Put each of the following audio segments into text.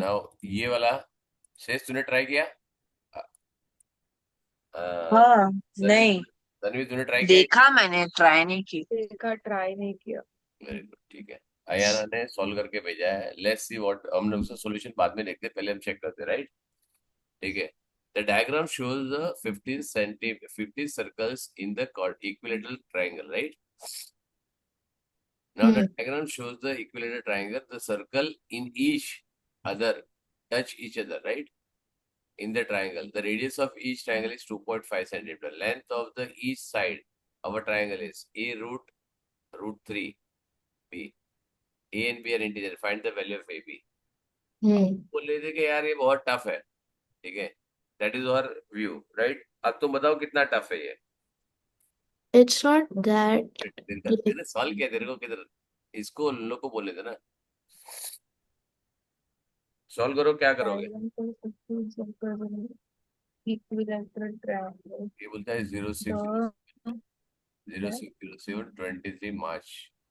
Now ये वाला शेष तूने ट्राई किया? हाँ। तन्वी नहीं तन्वी तूने ट्राई किया? देखा, मैंने ट्राई नहीं की। देखा, ट्राई नहीं किया। वेरी गुड, ठीक है। अयाना ने सॉल्व करके भेजा है। लेट्स सी व्हाट, हम उसका सॉल्यूशन बाद में देखते हैं, पहले हम चेक करते हैं, राइट? ठीक है। The diagram shows the 15 circles in the equilateral triangle, right? Now the hmm. diagram shows the equilateral triangle. The circle in each other touch each other, right? In the triangle, the radius of each triangle is 2.5 centimeter. Length of the each side of a triangle is a root 3 b. A and b are integer. Find the value of ab. अब हम्म। बोल रहे थे कि यार ये बहुत tough है, ठीक है? That is our view, right? अब तुम बताओ कितना टफ है ये। It's not that like तेरे सवाल क्या है? तेरे को किधर इसको उन लोग को बोले थे ना, सॉल्व करो, क्या करोगे? diagram for 15 circles in equilateral triangle. ये बोलता है zero six The zero that six zero seven 23 March,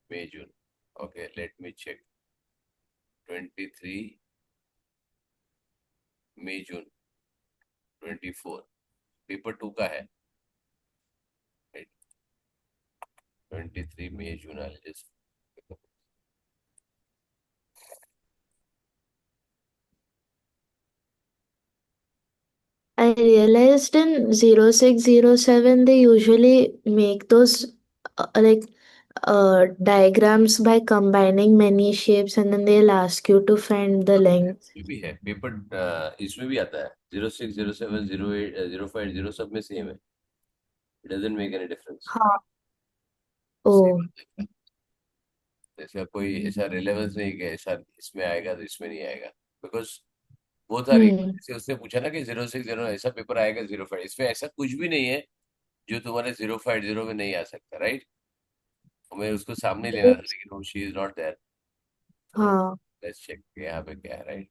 May, June. Okay, let me check. 23 मई, जून, 24 पेपर 2 का है, 23 मई, जून। I just I realized in 0607 they usually make those like diagrams by combining many shapes and then they'll ask you to find the length. इसमें भी है paper, इसमें भी आता है। 06, 07, 08, 05, 0 सब में सेम है। It doesn't make any difference. हाँ। Oh. ऐसा कोई ऐसा रिलेवेंस नहीं कि ऐसा इसमें आएगा तो इसमें नहीं आएगा, बिकॉज वो था Hmm. जैसे उसने पूछा ना कि 06, 0 ऐसा पेपर आएगा, 05 इसमें ऐसा कुछ भी नहीं है जो तुम्हारे 050 में नहीं आ सकता, राइट? हमें उसको सामने लेना था, लेकिन वो शी इज नॉट देयर। तो हाँ। लेट्स चेक यहाँ पे क्या है, राइट?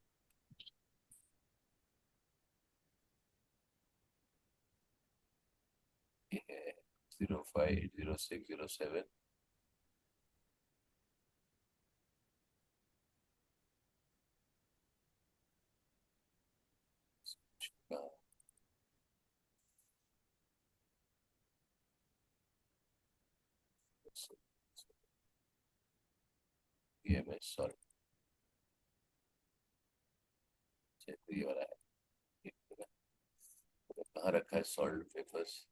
05, 06, 07। ये मैं सॉल्व, ये वाला है। ये कहाँ रखा है सॉल्व पेपर्स?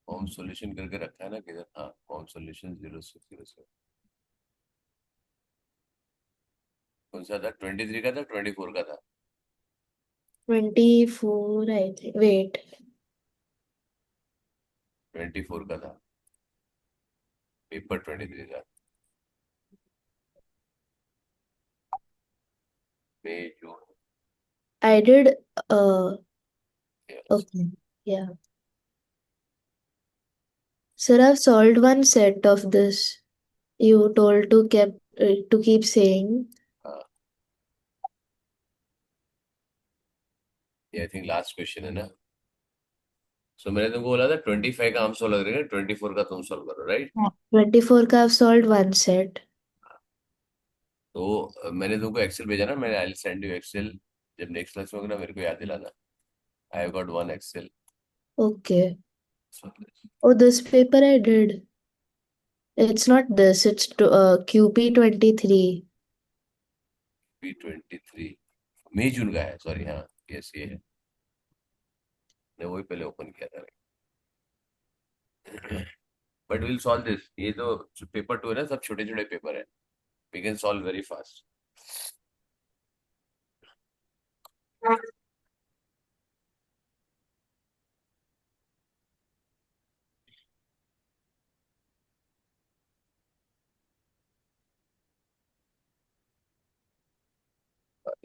होम सॉल्यूशन करके रखा है ना किधर? हाँ, होम सॉल्यूशन 0607। कौन सा था? 23 का था, 24 का था? 24 I think. Wait. 24 का था पेपर, 23 का। मई, जून। I did Yes. okay. Yeah. Sir, I've solved one set of this. You told to keep saying. हाँ, ये आई थिंक लास्ट क्वेश्चन है ना? सो मैंने तुमको बोला था 25 का हम सॉल्व करेंगे, 24 का तुम सॉल्व करो, राइट? 24 का I've solved one set. तो मैंने तुमको एक्सेल भेजा ना, मैंने आई सेंड यू एक्सेल। जब नेक्स्ट क्लास में होगा ना, मेरे को याद दिलाना। I have got one excel. Okay. Oh, this paper I did. It's not this. It's QP23. P23 मई जून का है, सॉरी, हाँ। यस, ये है। मैं वही पहले ओपन किया था। But will solve this. ये तो पेपर 2 है ना, सब छोटे छोटे पेपर है। We can solve very fast.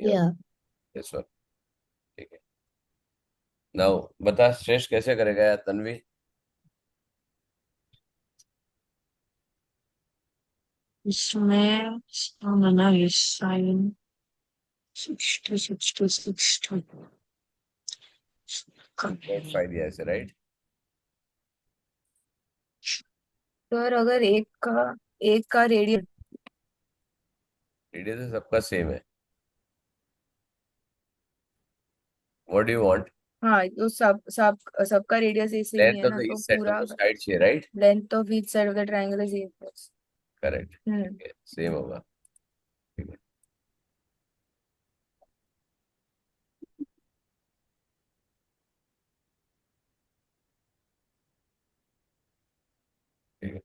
Yeah. Yes sir, ठीक है। नाउ बता, श्रेष्ठ कैसे करेगा यार तन्वी? इसमें ना ये साइन 60 नोट 5 दिया ऐसे, राइट? सर अगर एक का रेडियस, रेडियस सबका सेम है। What do you want? हाँ तो सब सब सबका रेडियस ये सेम ही लेंथ है ऑफ ना, द तो ईच साइड, पूरा दोनों साइड चाहिए, right? Length of each side of the triangle is 8 correct. Hmm. Same होगा। ठीक है। ठीक है।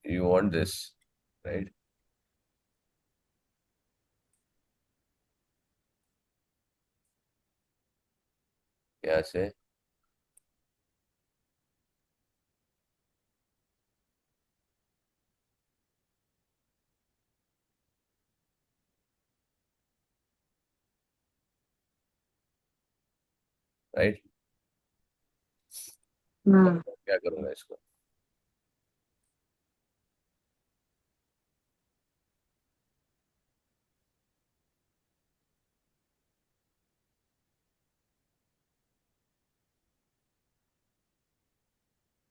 You want this, right? यहाँ से राइट। हम्म क्या करूंगा इसको?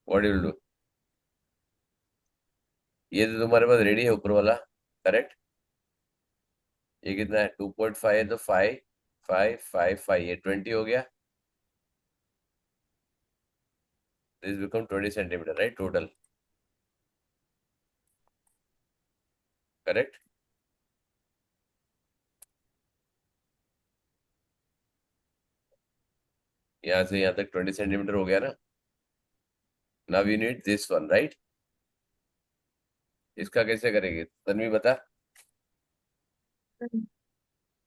What you will do? ये तो तुम्हारे पास रेडी है ऊपर वाला, करेक्ट? ये कितना है? 2.5 है, तो 5 5 5 5, ये 20 हो गया। This become 20 centimetre, right, total. Correct. यहाँ से यहाँ तक 20 सेंटीमीटर हो गया ना। Now we need this one, right? इसका कैसे करेंगे तन्वी, बता।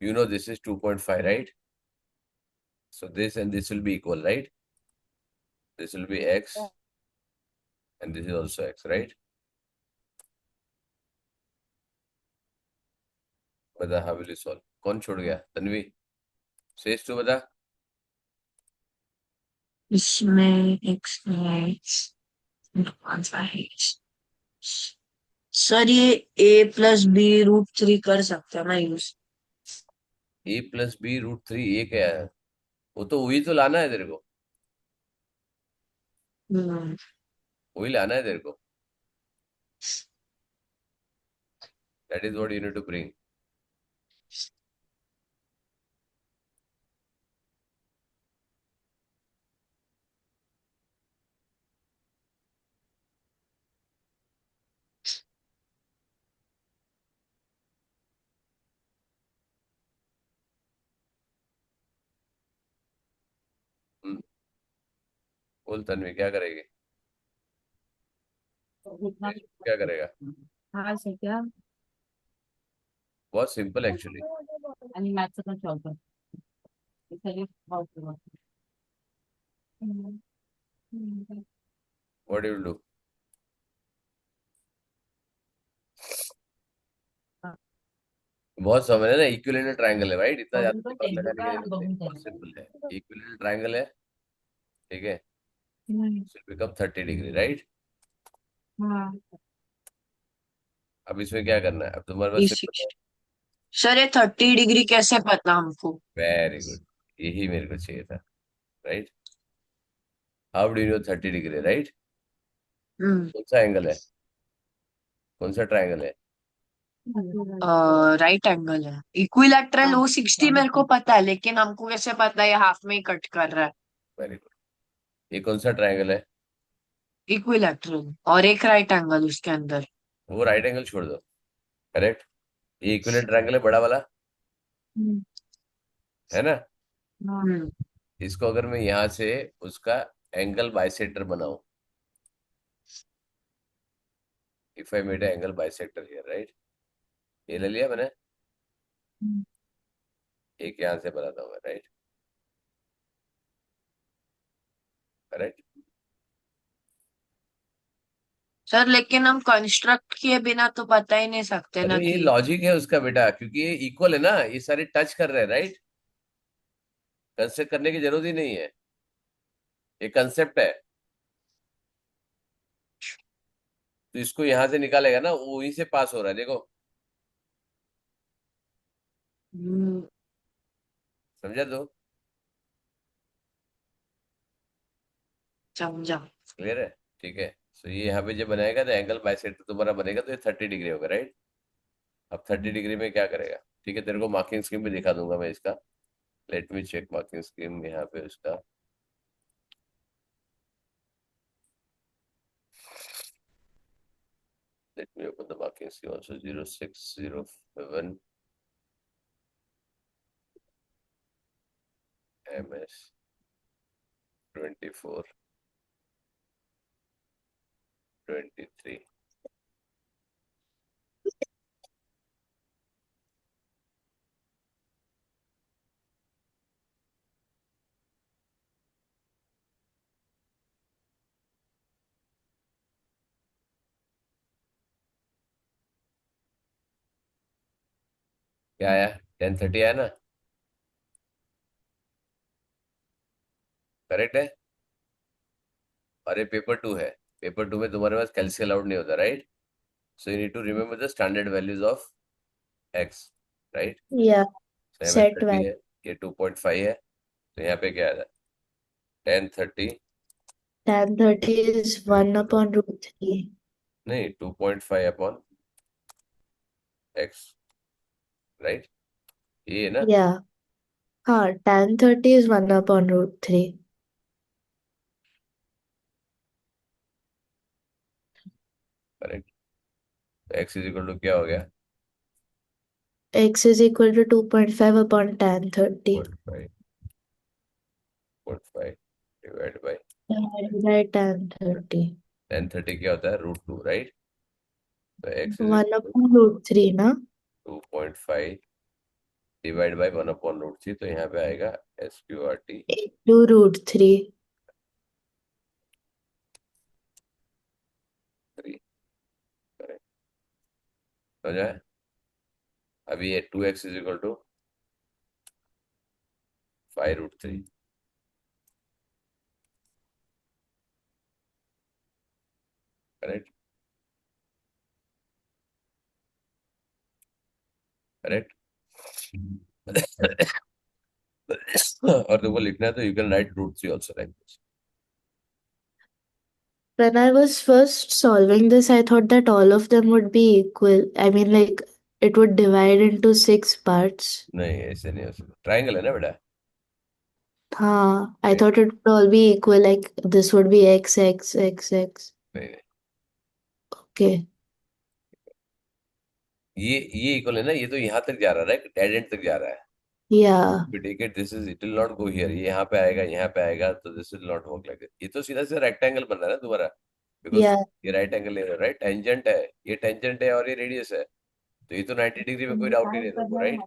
You know this is 2.5, right? So this and this will be equal, right? This will be x and this is also x, right? बता, how will you solve? कौन छोड़ गया? तन्वी, शेष तू बता। इसमें x है, कौन सा है? सर ये a+b√3 कर सकते हैं ना यूज? a+b√3, ये क्या है? वो तो वही तो लाना है तेरे को। हम्म वही लाना है तेरे को। That is what you need to bring. हम्म, बोल तन्वी, क्या करेगी? शेष क्या करेगा? हाँ सर क्या? बहुत सिंपल एक्चुअली। आणि मॅथचं पण सॉल्व कर. हे सगळे solve करू आपण. हम्म. हम्म. What you will do? हाँ. बहुत समझ है ना, इक्विलेटरल ट्रायंगल है, राइट? इतना बघून ज्यादा पण दिमाग टेबल लगाने की का जरूरत नहीं, बघून बहुत टेबल. सिंपल है। इक्विलेटरल ट्रायंगल है, ठीक है? हम्म. Become 30 degree, right? हाँ. अब इसमें क्या करना है? अब तुम्हारे पास सिर्फ 360। सर ये 30 डिग्री कैसे पता हमको? वेरी गुड, यही मेरे को चाहिए था, right? How do you know 30 degree, right? Hmm कौन सा एंगल है? कौन सा ट्रायंगल है? राइट एंगल है। इक्विलैटरल हाँ. O60 मेरे को पता है, लेकिन हमको कैसे पता है ये हाफ में ही कट कर रहा है? Very good. ये कौन सा ट्रायंगल है? इक्विलैटरल, और एक राइट एंगल उसके अंदर। वो राइट एंगल छोड़ दो, करेक्ट। ये इक्विलेटरल ट्रायंगल है, बड़ा वाला, हम्म. है ना? हाँ. हम्म इसको अगर मैं यहाँ से उसका एंगल बाइसेक्टर बनाऊं, if I made angle bisector here, right? ये ले लिया मैंने। हम्म. एक यहाँ से बनाता हूँ, राइट? करेक्ट। सर लेकिन हम कंस्ट्रक्ट किए बिना तो बता ही नहीं सकते ना अरे ये कि। लॉजिक है उसका बेटा, क्योंकि ये इक्वल है ना, ये सारे टच कर रहे हैं, राइट? कंस्ट्रक्ट करने की जरूरत ही नहीं है, ये कंसेप्ट है। तो इसको यहां से निकालेगा ना, वो वहीं से पास हो रहा है, देखो। हम्म, समझा तो? समझा। क्लियर है? ठीक है। सो ये यहाँ पे जब बनाएगा तो एंगल बाइसेक्टर तुम्हारा बनेगा तो ये 30 डिग्री होगा, राइट? अब 30 डिग्री में क्या करेगा? ठीक है, तेरे को मार्किंग स्कीम भी दिखा दूंगा मैं इसका। Let me check marking scheme यहाँ पे उसका। Let me open the marking scheme also. 0607 MS 24 23। क्या आया? 1030 आया ना? करेक्ट है? और ये पेपर 2 है। पेपर 2 में तुम्हारे पास कैल्सी अलाउड नहीं होता, right? So you need to remember the standard values of x, right? Yeah, तो यहाँ पे set 30 value. है, ये 2.5 है, तो यहाँ पे क्या आया? 1030 Tan 30 is 1 upon root 3. नहीं, 2.5 अपॉन एक्स, राइट? ये है ना? Yeah. हाँ, tan 30 is 1 upon root 3. Correct. तो एक्स इज इक्वल टू क्या हो गया? X is equal to 2.5 upon tan 30. 0.5 0.5 divide by Divided by tan 30. 1030 क्या होता है? √2, राइट? तो एक्स इज 1 upon root 3, ना? 2.5 डिवाइड बाई 1/√3, तो यहाँ पे आएगा SQRT 2 root 3. 3। करेक्ट, हो जाए। अभी ये 2x is equal to 5√3। Correct, correct. और तुमको लिखना है तो you can write √3 also like this. When I was first solving this, I thought that all of them would be equal. I mean, like, it would divide into 6 parts. नहीं, ऐसे नहीं हो सकता, ट्राइंगल है ना बेटा। I thought it would all be equal, like, this would be x, x, x, x. नहीं नहीं, Okay. ये इक्वल है ना, ये तो यहाँ तक जा रहा है, डेड एंड तक जा रहा है। Yeah. We take it, this is, it will not go here, ये यहाँ पे आएगा, यहाँ पे आएगा, तो this will not work like this। ये तो सीधा सीधा रेक्टेंगल बन रहा है ना तुम्हारा, बिकॉज Yeah. ये राइट एंगल है, राइट? टेंजेंट है, ये टेंजेंट है और ये रेडियस है, तो ये तो 90 डिग्री में कोई डाउट ही नहीं है तुमको, राइट?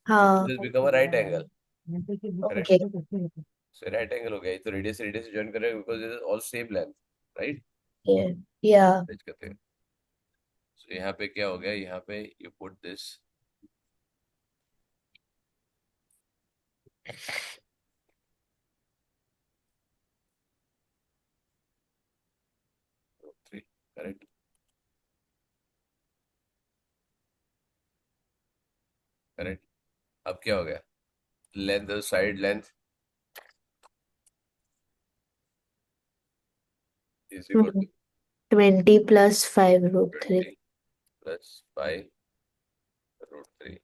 हाँ. This become a right angle. Okay. So right angle हो गया, ये तो रेडियस रेडियस से ज्वाइन करेगा because it is all same length, right? Yeah. Yeah. कहते हैं। सो यहाँ पे क्या हो गया? यहाँ पे you put this √3, correct, correct. अब क्या हो गया? Length, side length is equal to 20 plus 5 root 3. 20 plus 5 √3।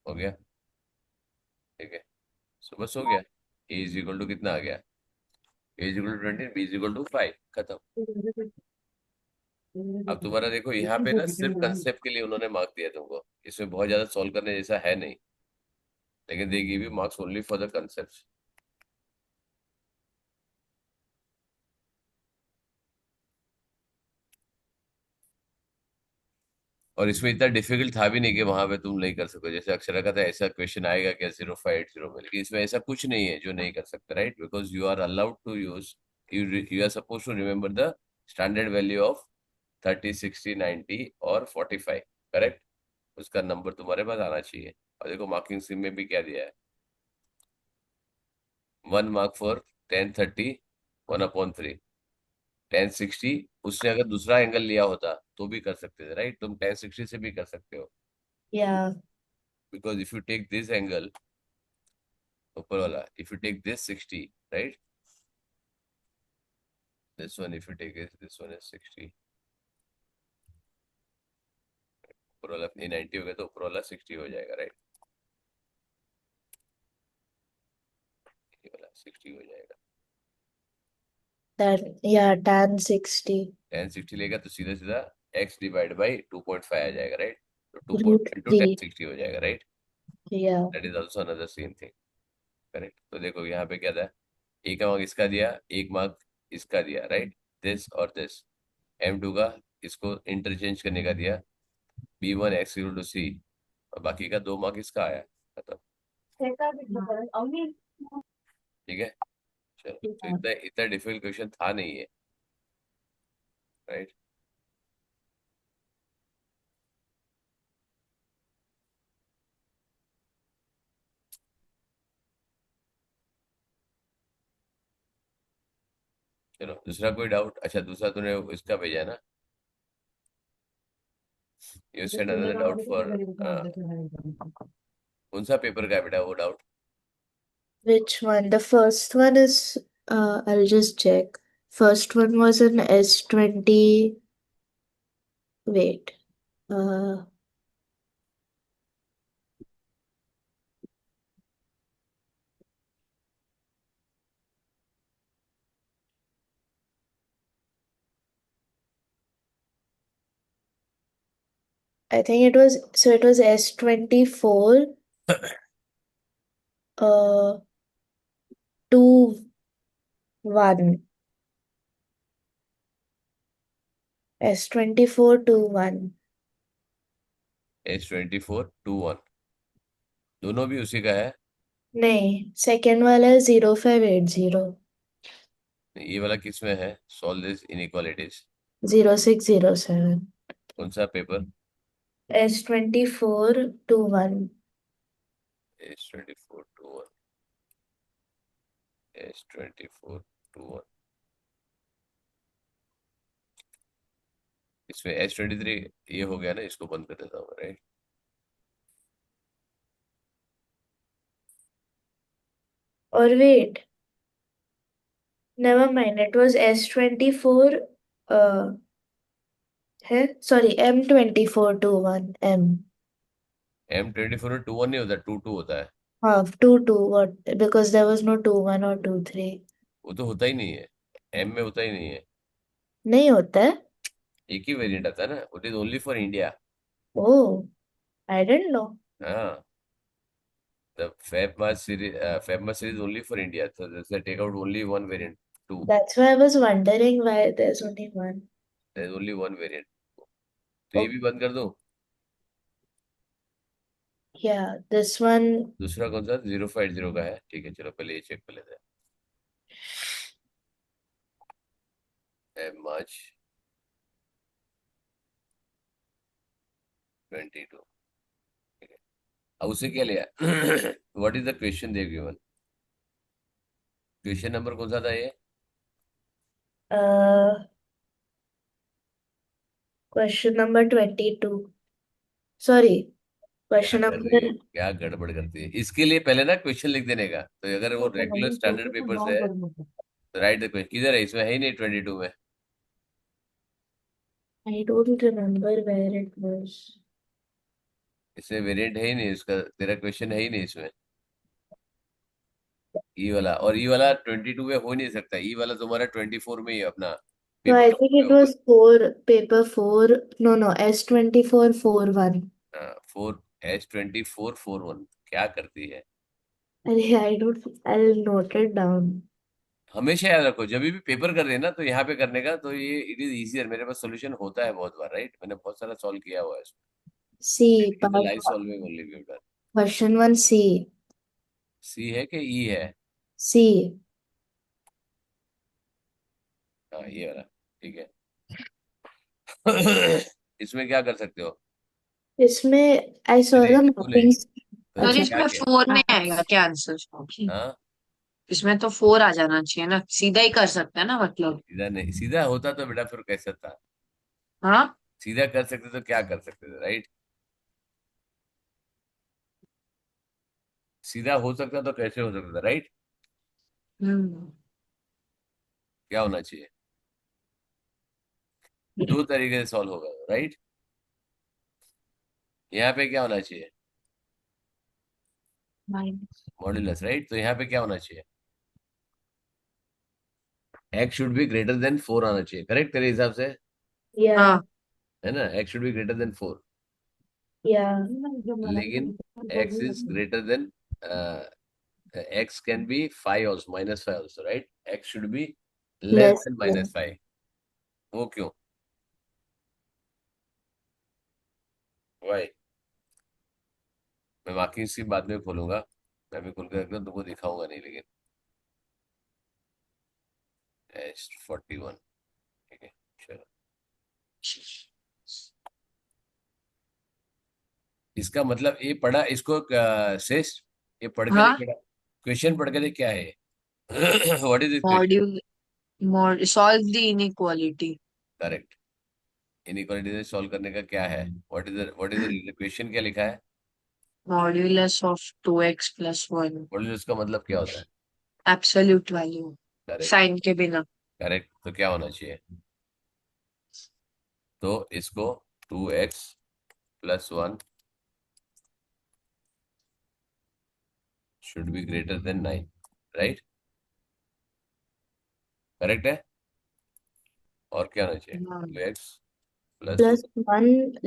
हो गया, ठीक है। सो बस हो गया। ए इज इक्वल टू कितना आ गया? A is equal to 20, B is equal to 5, खत्म। अब तुम्हारा देखो यहाँ पे ना सिर्फ कंसेप्ट के लिए उन्होंने मार्क दिया तुमको, इसमें बहुत ज्यादा सॉल्व करने जैसा है नहीं, लेकिन they give you marks only for the concept. और इसमें इतना डिफिकल्ट था भी नहीं कि वहां पे तुम नहीं कर सको, जैसे अक्षरा का था ऐसा क्वेश्चन आएगा क्या 0580 में, लेकिन इसमें ऐसा कुछ नहीं है जो नहीं कर सकते, right? Because you are allowed to use, you are suppose to remember the standard value of 30, 60, 90 और 45, करेक्ट? उसका नंबर तुम्हारे पास आना चाहिए। और देखो मार्किंग स्कीम में भी क्या दिया है, 1 मार्क फॉर 1030 1/3। 1060 उसने अगर दूसरा एंगल लिया होता तो भी कर सकते थे, राइट? तुम 1060 से भी कर सकते हो। Yeah. because if you take this angle, ऊपर वाला, if you take this 60, right? This one, if you take it, this one is 60. ऊपर वाला 90 हो गया तो ऊपर वाला 60 हो जाएगा, राइट? ये वाला 60 हो जाएगा। tan 60 tan 60 लेगा तो सीधा सीधा x डिवाइड बाई 2.5 आ जाएगा, राइट? तो 2.5 root into tan 3 60 हो जाएगा, right? yeah that is also another same thing, correct? तो देखो यहाँ पे क्या था, एक मार्क इसका दिया, एक मार्क इसका दिया, राइट? दिस और दिस, M2 का इसको इंटरचेंज करने का दिया, B1 x equal to C, और बाकी का 2 मार्क इसका आया, खत्म। ठीक है, चलो, तो इतना इतना डिफिकल्ट क्वेश्चन था नहीं है, राइट? चलो, दूसरा कोई डाउट? अच्छा, दूसरा तूने इसका भेजा ना, you send another doubt for, कौन सा पेपर का है बेटा वो doubt? which one the first one is I'll just check first one was an S20 wait uh I think it was S24 uh 21 S24 21 S24 21, दोनों भी उसी का है? नहीं सेकेंड वाला है 0580 ये वाला किस में है? सॉल्व दिस इनइक्वालिटीज, 0607 कौन सा पेपर? S24 21 S24 21, S24 21, इसमें S23 ये हो गया ना, इसको बंद कर देता हूँ, राइट? और wait never mind it was S24 है सॉरी M24 21 M M24 नहीं होता, 22 होता है। हाँ 22 what because there was no 21 or 23 वो तो होता ही नहीं है, M में होता ही नहीं है, नहीं होता है एक ही वेरिएंट आता है ना, it is only for India. Oh I didn't know हाँ, the Feb March series only for India, so they take out only one variant, two, that's why I was wondering why there's only one there's only one variant। तो ये भी बंद कर दूं? yeah this one दूसरा कौन सा 050 का है? ठीक है, चलो पहले ये चेक कर लेते हैं। March 22, ठीक है। अब उसे क्या लिया? What is the question they given? Question number कौन सा था ये? question number 22 sorry क्या question कर रही number है, क्या गड़बड़ करती है? इसके लिए पहले ना क्वेश्चन लिख देने का, तो अगर वो रेगुलर स्टैंडर्ड पेपर से है तो राइट द क्वेश्चन। किधर है? इसमें है ही नहीं 22 में। I don't remember where it was इसमें वेरिएंट है ही नहीं, इसका तेरा क्वेश्चन है ही नहीं इसमें। ई वाला, और ई वाला 22 में हो नहीं सकता, ई वाला तुम्हारा 24 में ही अपना no I पेपर think में it होगा। was 4 no S24 41 हाँ, 4 S24 41 क्या करती है? अरे I don't I'll note it down हमेशा याद रखो, जब भी पेपर कर रहे हैं ना तो यहाँ पे करने का, तो ये इट इज इजियर। मेरे पास सोल्यूशन होता है बहुत बार, राइट? मैंने बहुत सारा सॉल्व किया हुआ है C इसमें। part live solving only we done. question 1 C C है कि ई है? C हाँ, ये वाला, ठीक है। इसमें क्या कर सकते हो? इसमें I saw अरे the तूने, mappings तो सर इसमें अच्छा क्या इसमें किया? 4 में आएगा क्या आंसर? हाँ, इसमें तो 4 आ जाना चाहिए ना, सीधा ही कर सकते हैं ना मतलब। सीधा नहीं, सीधा होता तो बेटा फिर कैसा था? हाँ सीधा कर सकते तो क्या कर सकते थे, राइट? सीधा हो सकता तो कैसे हो सकता था, राइट? हम्म क्या होना चाहिए? दो तरीके से सॉल्व होगा, राइट? यहाँ पे क्या होना चाहिए? Minus modulus, right? तो यहाँ पे क्या होना चाहिए? x should be greater than 4 आना चाहिए, करेक्ट तेरे हिसाब से? Yeah, हाँ है ना, x should be greater than 4। yeah. लेकिन x is greater than, x can be 5 also, -5 also, right? x should be less Less than than. -5। वो क्यों? वाई? मैं मार्किंग की बाद में खोलूंगा, मैं भी खोल के रखना, तुमको दिखाऊंगा नहीं लेकिन। S41, ठीक है, चलो। इसका मतलब ये पढ़ा इसको, शेष ये पढ़ के हाँ देख, क्वेश्चन पढ़ के देख क्या है। What is this question? Module solve the inequality. Correct. Inequality से सॉल्व करने का क्या है? व्हाट इज द क्वेश्चन, क्या लिखा है? मॉड्यूलस ऑफ 2x+1 मॉड्यूलस का मतलब क्या होता है? Absolute value correct. साइन के बिना। करेक्ट, तो क्या होना चाहिए? तो इसको 2x+1 should be greater then 9, right? Correct है। और क्या होना चाहिए? हाँ 2x+1 Plus 1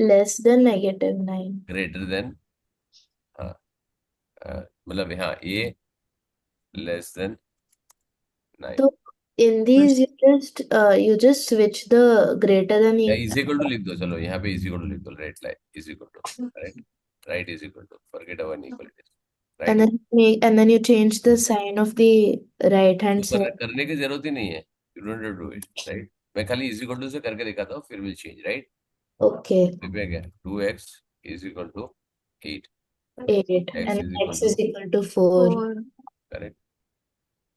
less than -9. Greater than, हाँ, मतलब यहाँ ये less than 9। So in these you just switch the greater than या e इज इक्वल टू लिख दो, चलो यहाँ पे इज इक्वल टू लिख दो, right? Like is equal to, right? Right is equal to, forget our inequalities, and राइट? then you change the sign of the right hand side. करने की जरूरत ही नहीं है, you don't do it, right? मैं खाली इज इक्वल टू से करके दिखाता हूँ, फिर विल चेंज, राइट? Okay, कृपया क्या, 2x is equal to 8, 8 x and is equal x to, is equal to 4. Correct.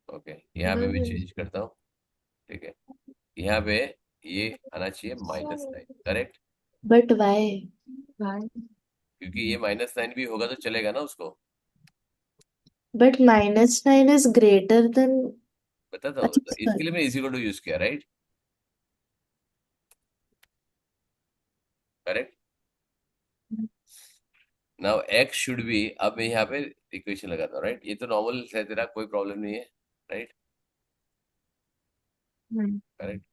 Okay, यहाँ पे भी चेंज करता हूँ, ठीक है? यहाँ पे ये आना चाहिए -9, करेक्ट? But why? क्योंकि ये -9 भी होगा तो चलेगा ना उसको। But -9 is greater than. बताता हूँ, अच्छा, इसके sorry. लिए मैं इज इक्वल टू यूज किया, right? Correct. Now x should B, अब मैं यहाँ पे इक्वेशन लगाता हूँ, राइट? ये तो नॉर्मल है तेरा, कोई प्रॉब्लम नहीं है, राइट? करेक्ट।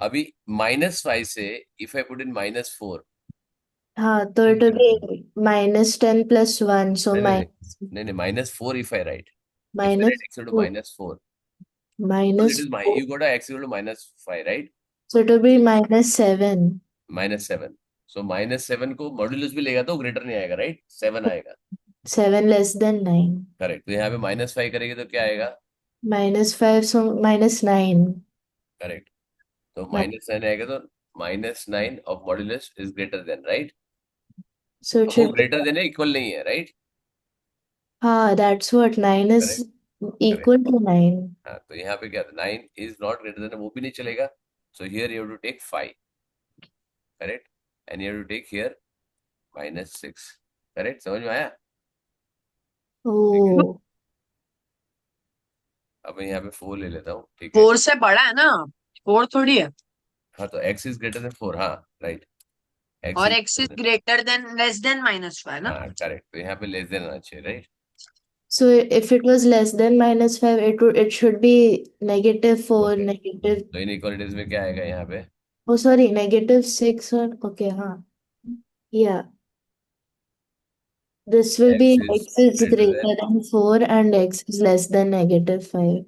अभी -5 से इफ आई पुट इन -4, हाँ, तो it will be -10 plus 1, so नहीं नहीं नहीं minus नहीं नहीं, -4 if I write, if I minus write x equal to 4, -4, because it minus is my, 4. you got a x equal to -5, right? So it will be -7. -7, so -7 को modulus भी लेगा तो greater नहीं आएगा, राइट? 7 आएगा, 7 less than 9. Correct. तो यहाँ पे -5 करेंगे तो क्या आएगा? -5, so -9. करेक्ट। तो Nine. -9 आएगा, तो -9 of modulus is greater then, right? So it वो should be, ग्रेटर देन है, इक्वल नहीं है, right? that's what 9 correct. is correct. equal to 9. हाँ, तो यहाँ पे क्या, 9 इज नॉट ग्रेटर देन, वो भी नहीं चलेगा, so here you have to take 5, correct? And you have to take here -6, correct? समझ में आया? Oh, अब मैं यहाँ पे 4 ले लेता हूँ, ठीक है? 4 से बड़ा है ना, 4 थोड़ी है। हाँ, तो x इज ग्रेटर देन 4, हाँ, राइट, x और is x is greater then, greater than less than -5 ना। हाँ करेक्ट, तो यहाँ पे लेस देन आना चाहिए, right? so if it was less than -5, it should be -4, okay, negative. तो इनइक्वालिटीज में क्या आएगा यहाँ पे? Oh, sorry, -6 or okay, yeah. This will x be is x is greater greater than, than 4 and x is less than -5.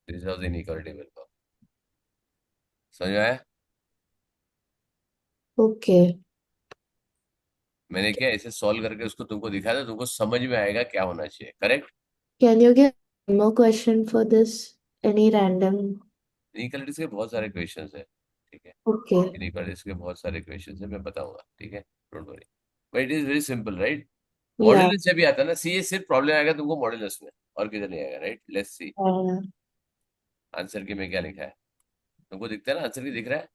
This was inequality, बिल्कुल समझ में आया? Okay. मैंने क्या इसे सॉल्व करके उसको तुमको दिखाया था, तुमको समझ में आएगा क्या होना चाहिए, correct? Can you give one more question for this? Any random? Inequalities के बहुत सारे क्वेश्चंस है, ठीक है? Okay. इनइक्वालिटीज के बहुत सारे क्वेश्चंस है, मैं बताऊंगा, ठीक है? Don't worry, but it is very simple, right? Yeah. Modulus से भी आता है ना, सी, ये सिर्फ प्रॉब्लम आएगा तुमको मॉड्यूलस में, और किधर नहीं आएगा, right? Let's see Uh, answer की में क्या लिखा है, तुमको दिखता है ना, आंसर की दिख रहा है,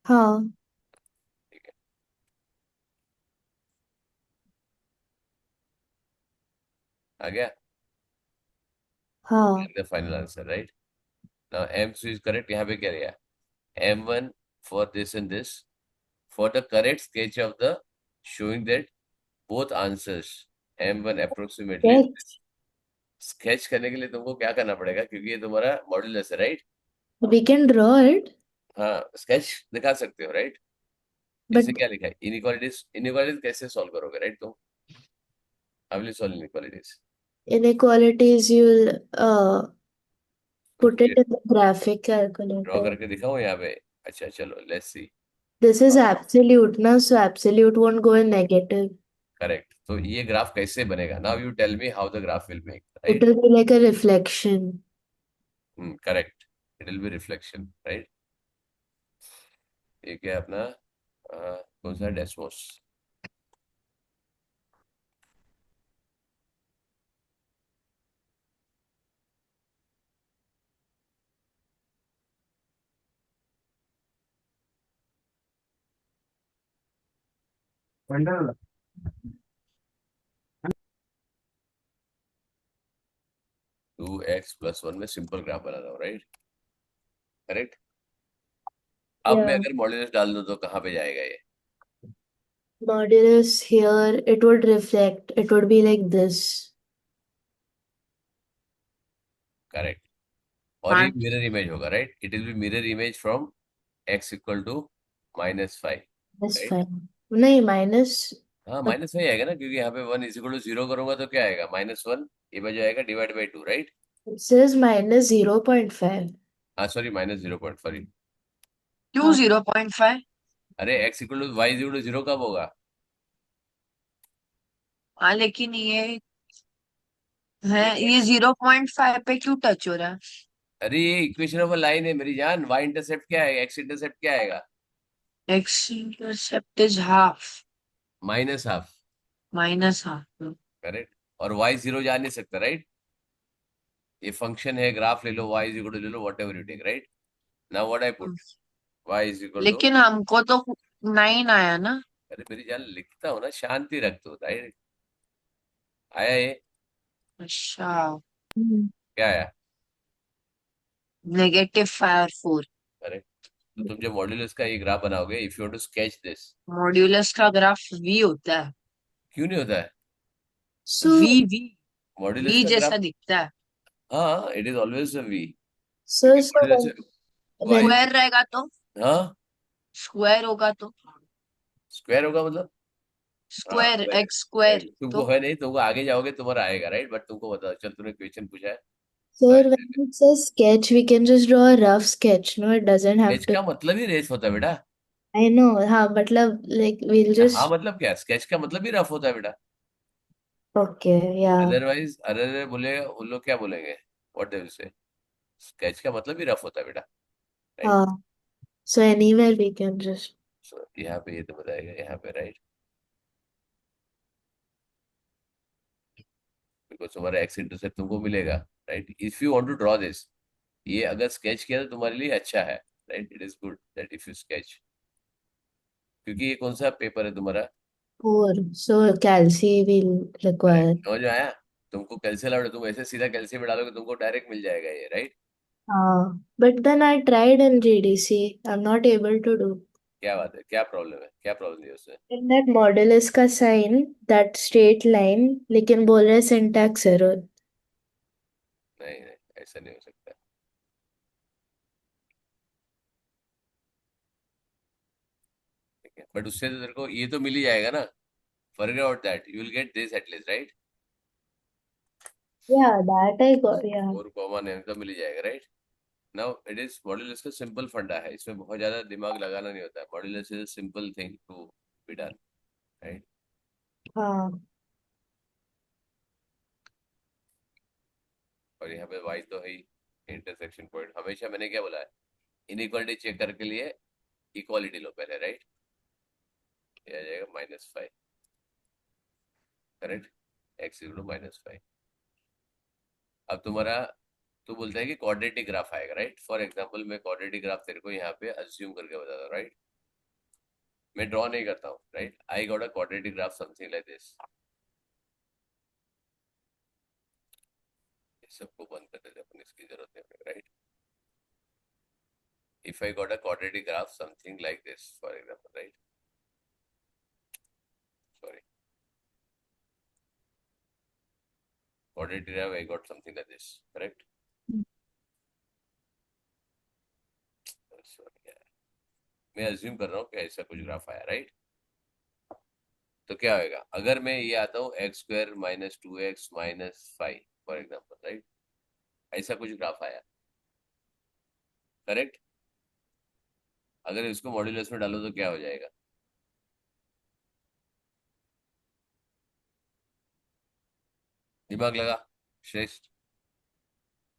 हाँ. ठीक है? आ गया? हाँ, the final answer, right? Now M2 is correct. यहाँ पे क्या दिया? M1 for this and this. For the correct sketch of the showing that both answers M1 approximately. sketch. Sketch करने के लिए तुमको क्या करना पड़ेगा, क्योंकि ये तुम्हारा मॉड्यूलस है, right? We can draw it, हाँ, स्केच दिखा सकते हो, राइट? but इससे क्या लिखा है? इनइक्वालिटीज. इनइक्वालिटीज कैसे सॉल्व करोगे, राइट? तुम how will you solve inequalities? inequalities you'll put it रुकिए, in the graphic draw calculator. करके दिखाओ यहाँ पे. अच्छा चलो, let's see. This is absolute, na? So absolute won't go in negative. Correct. तो ये ग्राफ कैसे बनेगा? Now you tell me how the graph will make, It right? will be like a reflection. Correct. It will be reflection, right? ये क्या है अपना? कौन सा? डेस्मोस. वंडर 2x+1 में सिंपल ग्राफ बना रहा हूँ, राइट? करेक्ट. अब मैं Yeah. अगर मॉड्यूलस डाल दूं तो कहाँ पे जाएगा ये? Modulus here, it would reflect. It would be like this. Correct. और ये हाँ मिरर इमेज होगा, right? It will be mirror image from x equal to -5, That's right? fine. नहीं, minus. हाँ, -5 आएगा ना, क्योंकि यहाँ पे 1 इज इक्वल टू 0 करूंगा तो क्या आएगा? -1. ये बच जाएगा divide by 2, right? It says minus 0.5. हाँ सॉरी, -0. सॉरी. क्यों हाँ, 0.5? अरे x equal to y is equal to 0 कब होगा? हाँ लेकिन ये है, ये ये 0.5 पे क्यों टच हो रहा है? अरे ये इक्वेशन ऑफ अ लाइन है मेरी जान. y इंटरसेप्ट क्या है? x इंटरसेप्ट क्या आएगा? X intercept is half. -Half. Minus half. Correct. और y 0 जा नहीं सकता, राइट? ये फंक्शन है, ग्राफ ले लो, y इज इक्वल टू ले लो, whatever you take, right? Now what I put? y is equal to. लेकिन हमको तो 9 आया ना. अरे मेरी जान, लिखता हूँ ना, शांति रख दो, राइट? आया ये? अच्छा. Hmm. क्या आया? -5/4. अरे, तो तुम जब मॉड्यूलस का ये ग्राफ बनाओगे, if you to sketch this. Modulus का ग्राफ वी होता है. क्यों नहीं होता है? So, V V modulus V का जैसा ग्राफ. दिखता है. हाँ, it is always a v. so, क्योंकि so modulus y. when square रहेगा तो. हाँ, स्क्वायर होगा तो. स्क्वायर होगा मतलब. हाँ, स्क्वायर स्क्वायर. एक्स स्क्वायर तुमको तो. है नहीं, तुमको आगे जाओगे तुम्हारा आएगा, राइट? बट तुमको बता, चल तूने क्वेश्चन पूछा है. sir, when it says sketch, we can just draw a rough sketch. No, it doesn't have sketch to. का मतलब ही रेस होता है बेटा. I know. हाँ, मतलब like we'll हाँ just. मतलब क्या? स्केच का मतलब ही रफ होता है बेटा. Okay, yeah. अदरवाइज अदर बोले उन लोग क्या बोलेंगे? What they will say? Sketch का मतलब ही रफ होता है बेटा, राइट? हाँ. So anywhere we can just. सो यहाँ पे ये तो बताएगा यहाँ पे, राइट? बिकॉज तुम्हारा एक्स इंटरसेप्ट तुमको मिलेगा, right? If you want to draw this, ये अगर स्केच किया तो तुम्हारे लिए अच्छा है, right? It is good that if you sketch. क्योंकि ये कौन सा पेपर है तुम्हारा? 4. So calci will correct. require. समझ में आया? तुमको कैलसी लाओ, तुम ऐसे सीधा कैलसी में डालोगे, तुमको डायरेक्ट मिल जाएगा ये, right? But then I tried in GDC. I'm not able to do. क्या बात है? क्या प्रॉब्लम है? क्या प्रॉब्लम है उसमें? In that modulus का sign, that straight line, लेकिन बोल रहे syntax error. नहीं नहीं, ऐसा नहीं हो सकता. ठीक है, बट उससे तो तेरे को ये तो मिल ही जाएगा ना. Forget about that, you will get this at least, right? Yeah, that I got. Yeah. और कॉमन है तो मिल ही जाएगा, right? Now it is modulus का सिंपल फंडा है, इसमें बहुत ज्यादा दिमाग लगाना नहीं होता है. Modulus is a simple thing to be done, right? हाँ. और यहाँ पे y तो है ही. इंटरसेक्शन पॉइंट हमेशा मैंने क्या बोला है? इनइक्वालिटी चेक करके लिए इक्वालिटी लो पहले, राइट? ये आ जाएगा -5, करेक्ट. x equal to -5. अब तुम्हारा, तू बोलता है कि क्वाड्रेटिक ग्राफ आएगा, राइट? फॉर एग्जांपल मैं क्वाड्रेटिक ग्राफ तेरे को यहाँ पे अज्यूम करके बताता हूँ, राइट? मैं ड्रॉ नहीं करता हूँ, right? I got a quadratic graph something like this. सबको बंद कर देते अपन, इसकी जरूरत नहीं, right. If I got a quadratic graph something like this, for example, right? Sorry, quadratic graph, I got something like this, correct? Sorry, मैं assume कर रहा हूँ कि ऐसा कुछ ग्राफ आया, राइट? तो क्या होगा अगर मैं ये आता हूँ x² - 2x - 5 for example, right? ऐसा कुछ ग्राफ आया, करेक्ट? अगर इसको मॉड्यूलस में डालो तो क्या हो जाएगा? दिमाग लगा श्रेष्ठ,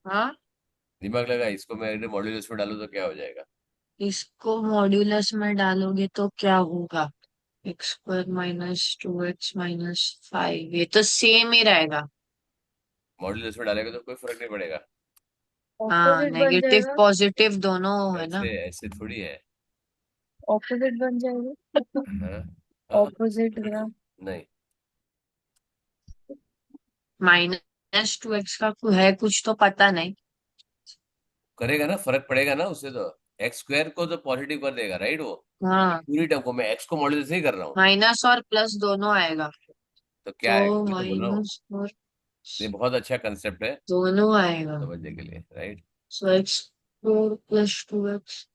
हाँ, दिमाग लगा. इसको मैं अगर मॉड्यूलस में डालू तो क्या हो जाएगा? इसको मॉड्यूलस में डालोगे तो क्या होगा? x² - 2x - 5, ये तो सेम ही रहेगा. मॉड्यूलस में डालेगा तो कोई फर्क नहीं पड़ेगा. हाँ, ऑपोजिट बन नेगेटिव जाएगा. पॉजिटिव दोनों है ना. ऐसे ऐसे थोड़ी है. ऑपोजिट बन जाएगा. हाँ? हाँ, ऑपोजिट ग्राफ. नहीं. -2x का है कुछ तो पता नहीं. करेगा ना, फर्क पड़ेगा ना उससे. तो x² को तो पॉजिटिव कर देगा, राइट? वो हाँ, पूरी टर्म को, मैं x को मॉड्यूलस नहीं कर रहा हूँ. माइनस और प्लस दोनों आएगा. तो क्या है, तो मैं तो बोल रहा हूँ, माइनस और ये बहुत अच्छा कंसेप्ट है दोनों आएगा. समझने के लिए, right? So x² + 2x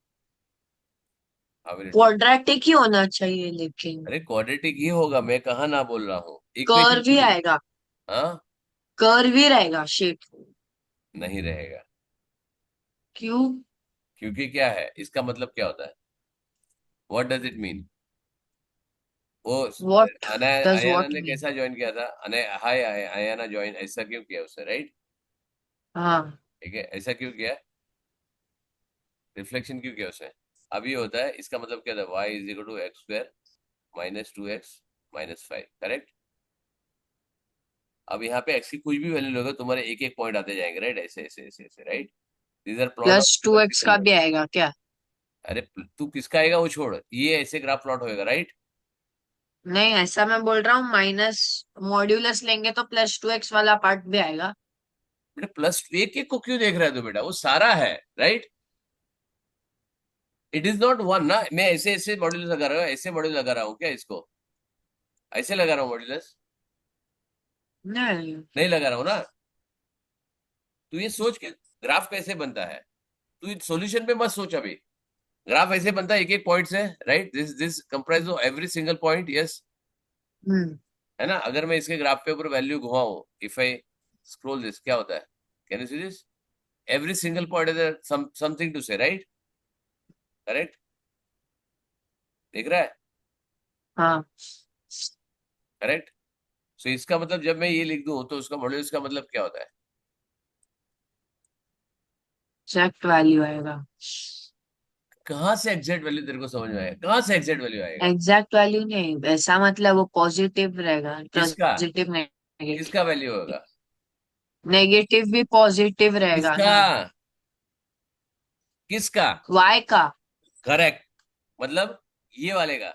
how will it be? Quadratic ही होना चाहिए लेकिन. अरे क्वाड्रेटिक ही होगा, मैं कहाँ ना बोल रहा हूँ, इक्वेशन कर्व ही की. आएगा. हाँ, कर्व ही रहेगा शेप. नहीं रहेगा. क्यों? क्योंकि क्या है, इसका मतलब क्या होता है? What does it mean? वो व्हाट डज अयाना व्हाट ने मीन? कैसा ज्वाइन किया था? हाय अयाना ज्वाइन, ऐसा क्यों किया उसने, राइट? हाँ, ठीक है, ऐसा क्यों किया? रिफ्लेक्शन क्यों किया उसने? अब ये होता है, इसका मतलब क्या था? y = x² - 2x - 5, correct? अब यहाँ पे x की कुछ भी वैल्यू लोगे, तुम्हारे एक एक पॉइंट आते जाएंगे, राइट? ऐसे ऐसे ऐसे ऐसे, right? These are plot of +2x का भी आएगा क्या? अरे तू किसका आएगा वो छोड़, ये ऐसे ग्राफ प्लॉट होएगा, राइट? नहीं, ऐसा मैं बोल रहा हूँ माइनस मॉड्यूलस लेंगे तो +2x वाला पार्ट भी आएगा. बेटा प्लस एक एक को क्यों देख रहा है तू? बेटा वो सारा है, right? It is not one ना. मैं ऐसे ऐसे मॉड्यूलस लगा रहा हूँ, ऐसे मॉड्यूल लगा रहा हूँ क्या इसको? ऐसे लगा रहा हूँ मॉड्यूलस? नहीं. नहीं लगा रहा हूँ ना. तू ये सोच के ग्राफ कैसे बनता है, तू सॉल्यूशन पे मत सोच अभी. ग्राफ ऐसे बनता है एक एक पॉइंट से, right? This comprise of every single point, yes, hmm. है ना? अगर मैं इसके ग्राफ पे ऊपर वैल्यू घुमाऊं, इफ आई स्क्रॉल दिस, क्या होता है? Can you see this? Every single point is something to say, right? Correct? देख रहा है? हाँ, करेक्ट. सो इसका मतलब जब मैं ये लिख दूं तो उसका मॉड्यूलस का मतलब क्या होता है? एग्जैक्ट वैल्यू आएगा. कहाँ से एग्जैक्ट वैल्यू तेरे को समझ में आएगा? कहाँ से एग्जैक्ट वैल्यू आएगा? एग्जैक्ट वैल्यू नहीं, ऐसा मतलब वो पॉजिटिव रहेगा. किसका? Positive negative. किसका वैल्यू होगा? नेगेटिव भी पॉजिटिव रहेगा किसका? ना. किसका? y का. करेक्ट. मतलब ये वाले का.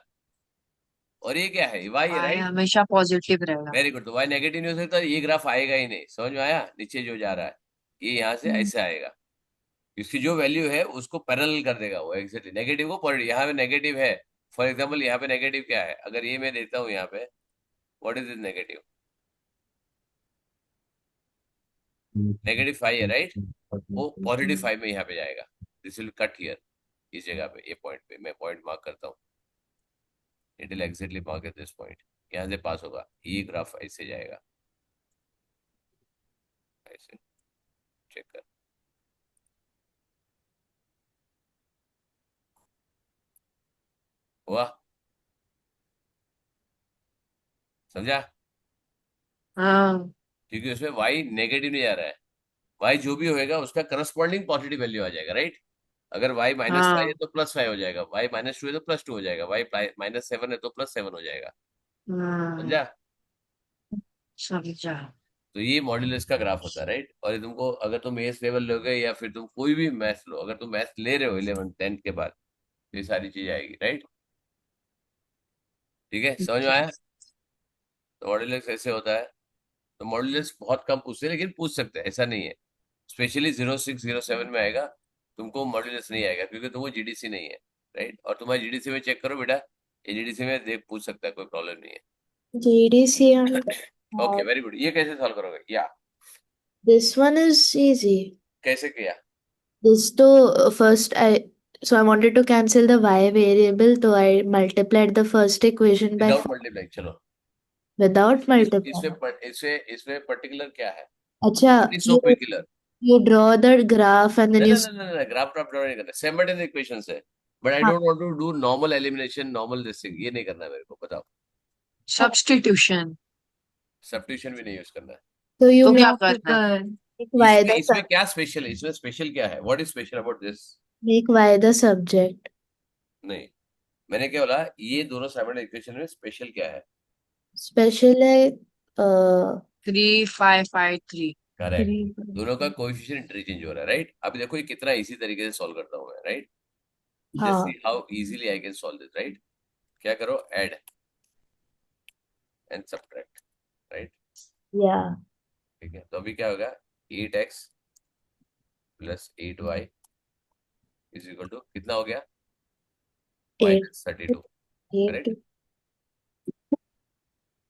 और ये क्या है? वाई है, y राइट? हमेशा पॉजिटिव रहेगा. Very good. तो वाई नेगेटिव नहीं हो सकता, ये ग्राफ आएगा ही नहीं. समझ में आया? नीचे जो जा रहा है ये यहाँ से ऐसे आएगा. इसकी जो वैल्यू है उसको पैरेलल कर देगा वो, एग्जैक्टली नेगेटिव को पॉजिटिव. यहाँ पे नेगेटिव है, फॉर एग्जाम्पल यहाँ पे नेगेटिव क्या है? अगर ये मैं देता हूँ यहाँ पे, व्हाट इज इज नेगेटिव? -5 है, राइट? वो +5 में यहाँ पे जाएगा. दिस विल कट हियर, इस जगह पे, ये पॉइंट पे मैं पॉइंट मार्क करता हूँ. It will exactly mark at this point. यहाँ से पास होगा, ये ग्राफ ऐसे जाएगा, ऐसे. चेक कर. हुआ? समझा? हाँ, क्योंकि उसमें y नेगेटिव नहीं जा रहा है. y जो भी होएगा उसका करस्पॉन्डिंग पॉजिटिव वैल्यू आ जाएगा, राइट? अगर y -5 है हाँ, तो +5 हो जाएगा, y -2 है तो +2 हो जाएगा, y -7 है तो +7 हो जाएगा. हाँ. समझा? समझा. तो ये मॉड्यूलस का ग्राफ होता है, राइट? और ये तुमको, अगर तुम एस लेवल लोगे या फिर तुम कोई भी मैथ लो, अगर तुम मैथ ले रहे हो 11th 10th के बाद, तो ये सारी चीज आएगी, राइट? ठीक है, समझ में आया? तो मॉड्यूलस ऐसे होता है. तो मॉड्यूलस बहुत कम पूछते हैं, लेकिन पूछ सकते हैं, ऐसा नहीं है। स्पेशली 0607 में आएगा, तुमको मॉड्यूलस नहीं आएगा क्योंकि तुमको जीडीसी नहीं है, राइट। और तुम्हारे जीडीसी में चेक करो बेटा, ये जीडीसी में देख पूछ सकता है, कोई प्रॉब्लम नहीं है। GDC and okay, very good. ये कैसे सॉल्व करोगे? या this one is easy. कैसे किया? This to first I wanted to cancel the y variable, so I multiplied the first equation by without multiply, चलो। without इसमें multiplying. इसमें particular क्या है? अच्छा, so particular. you draw the graph and then No, you no, no, no, no, graph drop down नहीं करना, simultaneous equation है। But I हाँ, don't want to do normal elimination, normal this thing, ये नहीं करना है मेरे को, बताओ। सब्स्टिट्यूशन। सब्स्टिट्यूशन भी नहीं यूज करना है। तो you तो क्या make करना है? y इसमें the इसमें क्या स्पेशल है? इसमें स्पेशल क्या है? What is special about this? make y the subject. नहीं, मैंने क्या बोला, ये दोनों साइमल्टेनियस इक्वेशन में स्पेशल क्या है? Special है 3553। करेक्ट, दोनों का कोएफिशिएंट इंटरचेंज हो रहा है, राइट। अभी देखो ये कितना इजी तरीके से सॉल्व करता हूं मैं, राइट। जस्ट हाँ, see how easily I can solve this, right. क्या करो, add and subtract, right. yeah, ठीक है, तो अभी क्या होगा, 8x plus 8y is equal to कितना हो गया? 8, -32, 8. Correct,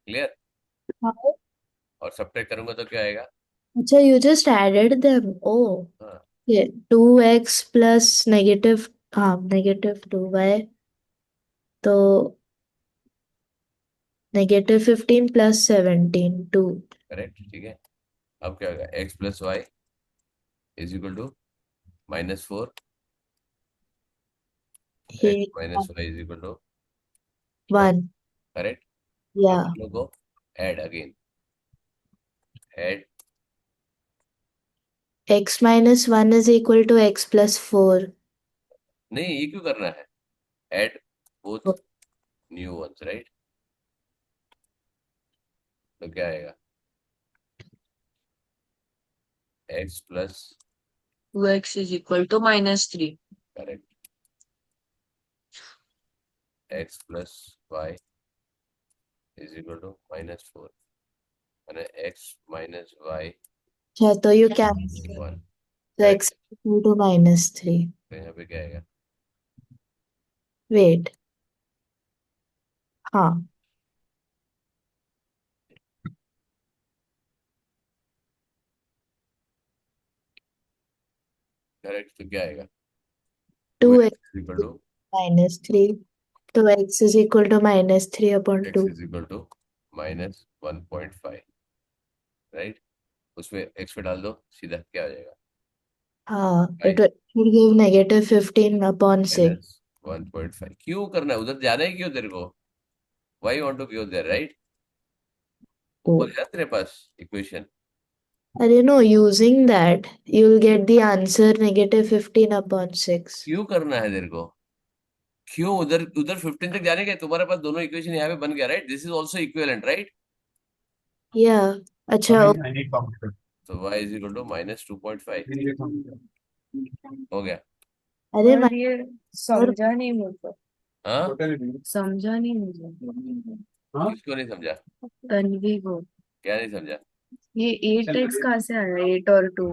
clear. हाँ, और सब्ट्रैक्ट करूंगा तो क्या आएगा? अच्छा, you just added them. Oh, हाँ, okay. 2x plus negative, हाँ, negative 2y. तो negative 15 plus 17, 2. करेक्ट, ठीक है। अब क्या होगा, x plus y is equal to -4, x 8, minus y is equal to 1. Correct. अब Yeah. दोनों को add again, add X minus 1 is equal to x plus 4. नहीं, ये क्यों करना है? Add both new ones, right. तो क्या आएगा, x plus 2x is equal to -3। Correct, x plus y is equal to -4 and x minus y Yeah, so you is can. equal to 1, So x correct। is equal to -3. तो यहाँ पे क्या आएगा, Wait. हाँ, correct. तो क्या आएगा, 2x 2x is equal to minus 3. तो x is equal to -3 upon x 2. is equal to -1.5, right. उसमें x पे डाल दो, सीधा क्या आ जाएगा, हाँ, I it should give negative 15 upon 6. -1.5। क्यों करना है उधर, जाना है क्यों तेरे को? Why want to go there, right. ऊपर है तेरे पास इक्वेशन। अरे no, using that, you'll get the answer negative 15 upon 6. क्यों करना है तेरे को? क्यों उधर उधर 15 तक जाने के? तुम्हारे पास दोनों इक्वेशन यहाँ पे बन गया, राइट। This is also equivalent, right. Yeah. अच्छा, I need computer. तो y is equal to -2.5 I need a computer. हो गया। अरे और ये समझा नहीं मुझे, हाँ, Total is समझा नहीं मुझे हाँ? किसको नहीं समझा? तन्वी को। क्या नहीं समझा? ये 8x कहाँ से आया, 8 और 2?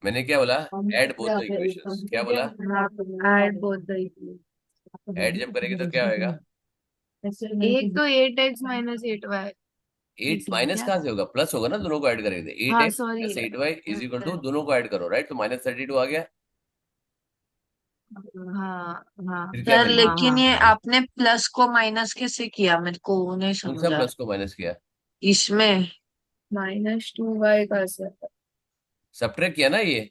मैंने क्या बोला, ऐड बोथ द इक्वेशंस। क्या बोला, add both the equation. Add जब करेगी तो क्या होएगा, एक तो 8x माइनस 8y। 8 माइनस कहाँ से होगा, प्लस होगा ना, दोनों को ऐड करेंगे। हाँ 8x sorry, plus 8y is equal to, दोनों को ऐड करो, राइट। तो -32 आ गया। हाँ हाँ फिर क्या सर करेंगे, लेकिन ये आपने प्लस को माइनस कैसे किया, मेरे को वो नहीं कौन सा समझा प्लस को माइनस किया? इसमें। -2y का से। सब्ट्रैक्ट किया ना, ये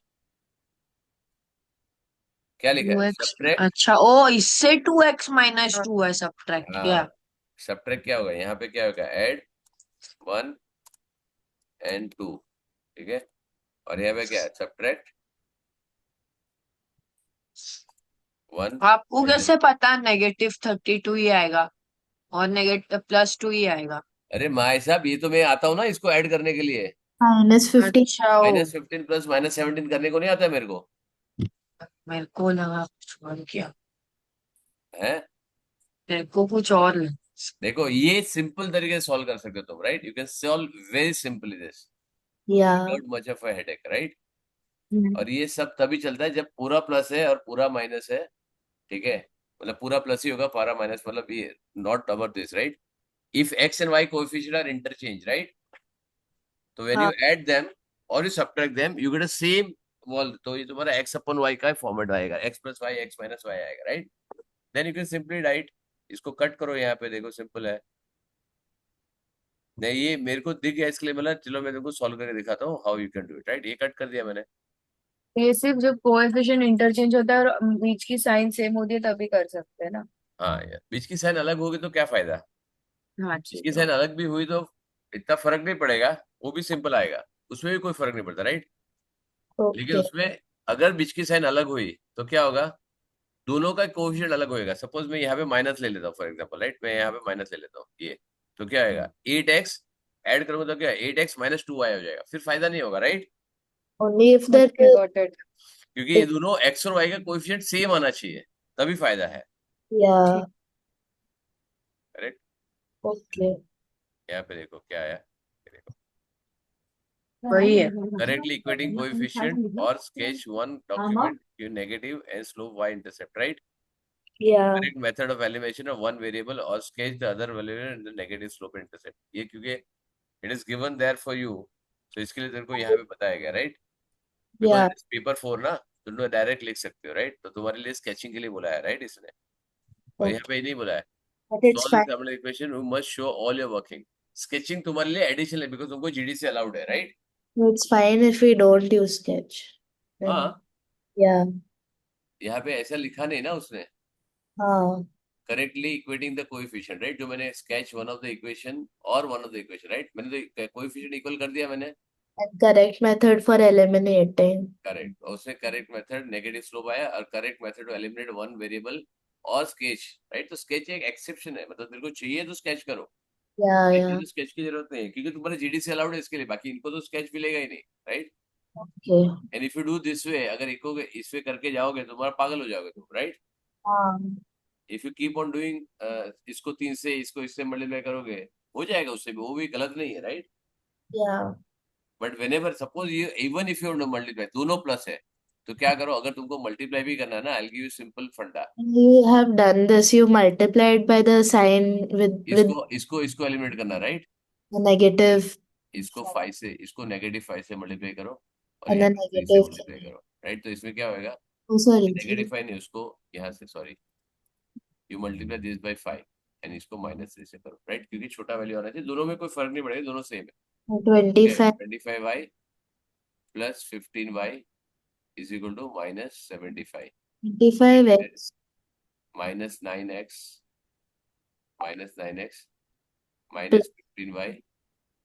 क्या लिखा है, 2x, सब्ट्रैक्ट। अच्छा ओ इससे 2x माइनस 2 है सब्ट्रैक्ट किया। हाँ, सब्ट्रैक्ट क्या होगा, यहाँ पे क्या होगा, ऐड 1 and 2, ठीक है। और यहाँ पे क्या है, सब्ट्रैक्ट 1 आपको and कैसे पता -32 ही आएगा और +2 ही आएगा? अरे माए साहब, ये तो मैं आता हूँ ना इसको ऐड करने के लिए। -15. अच्छा ओ, -15 प्लस -17 करने को नहीं आता है मेरे को, मेरे को लगा कुछ और किया, है। मेरे को कुछ और लगा। देखो ये सिंपल तरीके से सॉल्व कर सकते हो तुम, right? You can solve very simply this Yeah. Without much of a headache, right? Hmm. और ये सब तभी चलता है जब पूरा प्लस है और पूरा माइनस है, ठीक है? मतलब पूरा प्लस ही होगा, पूरा माइनस, मतलब ये not about this, right? If X and Y coefficient are interchange, right? तो व्हेन हाँ. यू ऐड देम और you subtract them you get a same wall, तो ये तुम्हारा एक्स अपॉन वाई का फॉर्मेट आएगा, X plus Y X minus Y आएगा, right? Then you can simply write, इसको कट करो यहाँ पे, देखो सिंपल है। नहीं ये मेरे को दिख गया इसके लिए बोला, चलो मैं तुमको सॉल्व करके दिखाता हूँ how you can do it, right? ये कट कर दिया मैंने। ये सिर्फ जब कोएफिशिएंट इंटरचेंज होता है और बीच की साइन सेम होती है तभी कर सकते हैं ना। हाँ यार, बीच की साइन अलग होगी तो क्या फायदा? हाँ बीच ठीक की है। साइन अलग भी हुई तो इतना फर्क नहीं पड़ेगा, वो भी सिंपल आएगा, उसमें भी कोई फर्क नहीं पड़ता, राइट? लेकिन Okay. उसमें अगर बीच की साइन अलग हुई तो क्या होगा, दोनों का कोएफिशिएंट अलग होएगा। सपोज मैं यहाँ पे माइनस ले लेता हूँ फॉर एग्जांपल, राइट? मैं यहाँ पे माइनस ले लेता हूँ ये, तो क्या आएगा, 8x ऐड करूंगा तो क्या, 8x माइनस 2y हो जाएगा, फिर फायदा नहीं होगा, right? Only if there okay is got it. क्योंकि ये दोनों x और y का कोएफिशिएंट सेम आना चाहिए, तभी फायदा है, yeah. करेक्ट? Okay. यहाँ पे देखो क्या आया, ये देखो, वही है। करेक्टली इक्वेटिंग कोएफिशिएंट और sketch one document give negative and slope y intercept, right? Yeah. Correct method of elimination of one variable or sketch the other variable in the negative slope intercept, ये क्योंकि it is given there for you, तो इसके लिए तेरे को यहाँ पे बताया गया, राइट? Yeah. बिकॉज पेपर 4 ना, तुम लोग डायरेक्ट लिख सकते हो, राइट? तो तुम्हारे लिए स्केचिंग के लिए बोला है, राइट, इसने, और यहाँ Okay. पे नहीं बोला है But it's solve fine. This sample equation you must show all your working. Sketching तुम्हारे लिए एडिशनल है बिकॉज तुमको जीडीसी अलाउड है, right? It's fine if we don't use sketch. Then, हाँ, yeah. यहाँ पे ऐसा लिखा नहीं ना उसने, हाँ. Correctly equating the coefficient, right? जो मैंने sketch one of the equation और one of the equation, right? मैंने तो कोएफिशिएंट इक्वल कर दिया मैंने, And correct method for eliminating. Correct, और उसने करेक्ट मेथड नेगेटिव स्लोप आया, और correct method to eliminate one variable और स्केच, राइट? तो स्केच एक एक्सेप्शन है, मतलब तेरे को चाहिए तो स्केच करो, Yeah, नहीं चाहिए yeah. तो स्केच की जरूरत नहीं है, क्योंकि तुम्हारे जीडीसी अलाउड है इसके लिए, बाकी इनको तो स्केच मिलेगा ही नहीं, right? Okay. And if you do this way, अगर इको इस वे करके जाओगे तो तुम्हारा पागल हो जाओगे तुम, राइट? हाँ. If you keep on doing, इसको 3 से इसको इससे मल्टीप्लाई करोगे, हो जाएगा उससे भी, वो भी गलत नहीं है, right? Yeah. But whenever suppose ये इवन इफ यू मल्टीप्लाई, दोनों प्लस है, तो क्या करो, अगर तुमको मल्टीप्लाई भी करना है ना, आई गिव यू सिंपल फंडा, You have done this. You multiplied by the sign with इसको एलिमिनेट करना, राइट? the negative इसको sign 5 से, इसको नेगेटिव 5 से मल्टीप्लाई करो, और and यहाँ the पे 3 से negative मल्टीप्लाई sign. करो, राइट? तो इसमें क्या होएगा, Oh, sorry. नेगेटिव 5 नहीं, उसको यहाँ से, sorry, you multiply this by 5 and इसको -3 से करो, राइट? क्योंकि छोटा वैल्यू आना चाहिए, दोनों में कोई फर्क नहीं पड़ेगा, दोनों सेम है, ठीक है? 25. 25y plus 15y is equal to -75, 25x. -9x Plus. -15y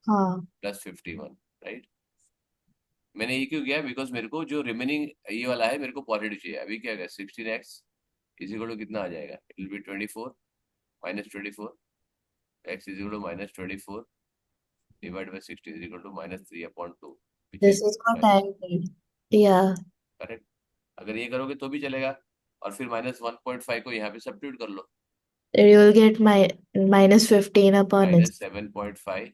हाँ. Plus 51, right? मैंने ये क्यों किया, बिकॉज मेरे को जो रिमेनिंग ये वाला है मेरे को पॉजिटिव चाहिए। अभी क्या है, 16x इज इक्वल टू कितना आ जाएगा, it will be 24 -24, x is equal to -24 divide by 16 is equal to -3/2, which This is is what I did. Yeah. Correct. अगर ये करोगे तो भी चलेगा, और फिर -1.5 को यहाँ पे सब्स्टिट्यूट कर लो, You will get my -15 upon it. -7.5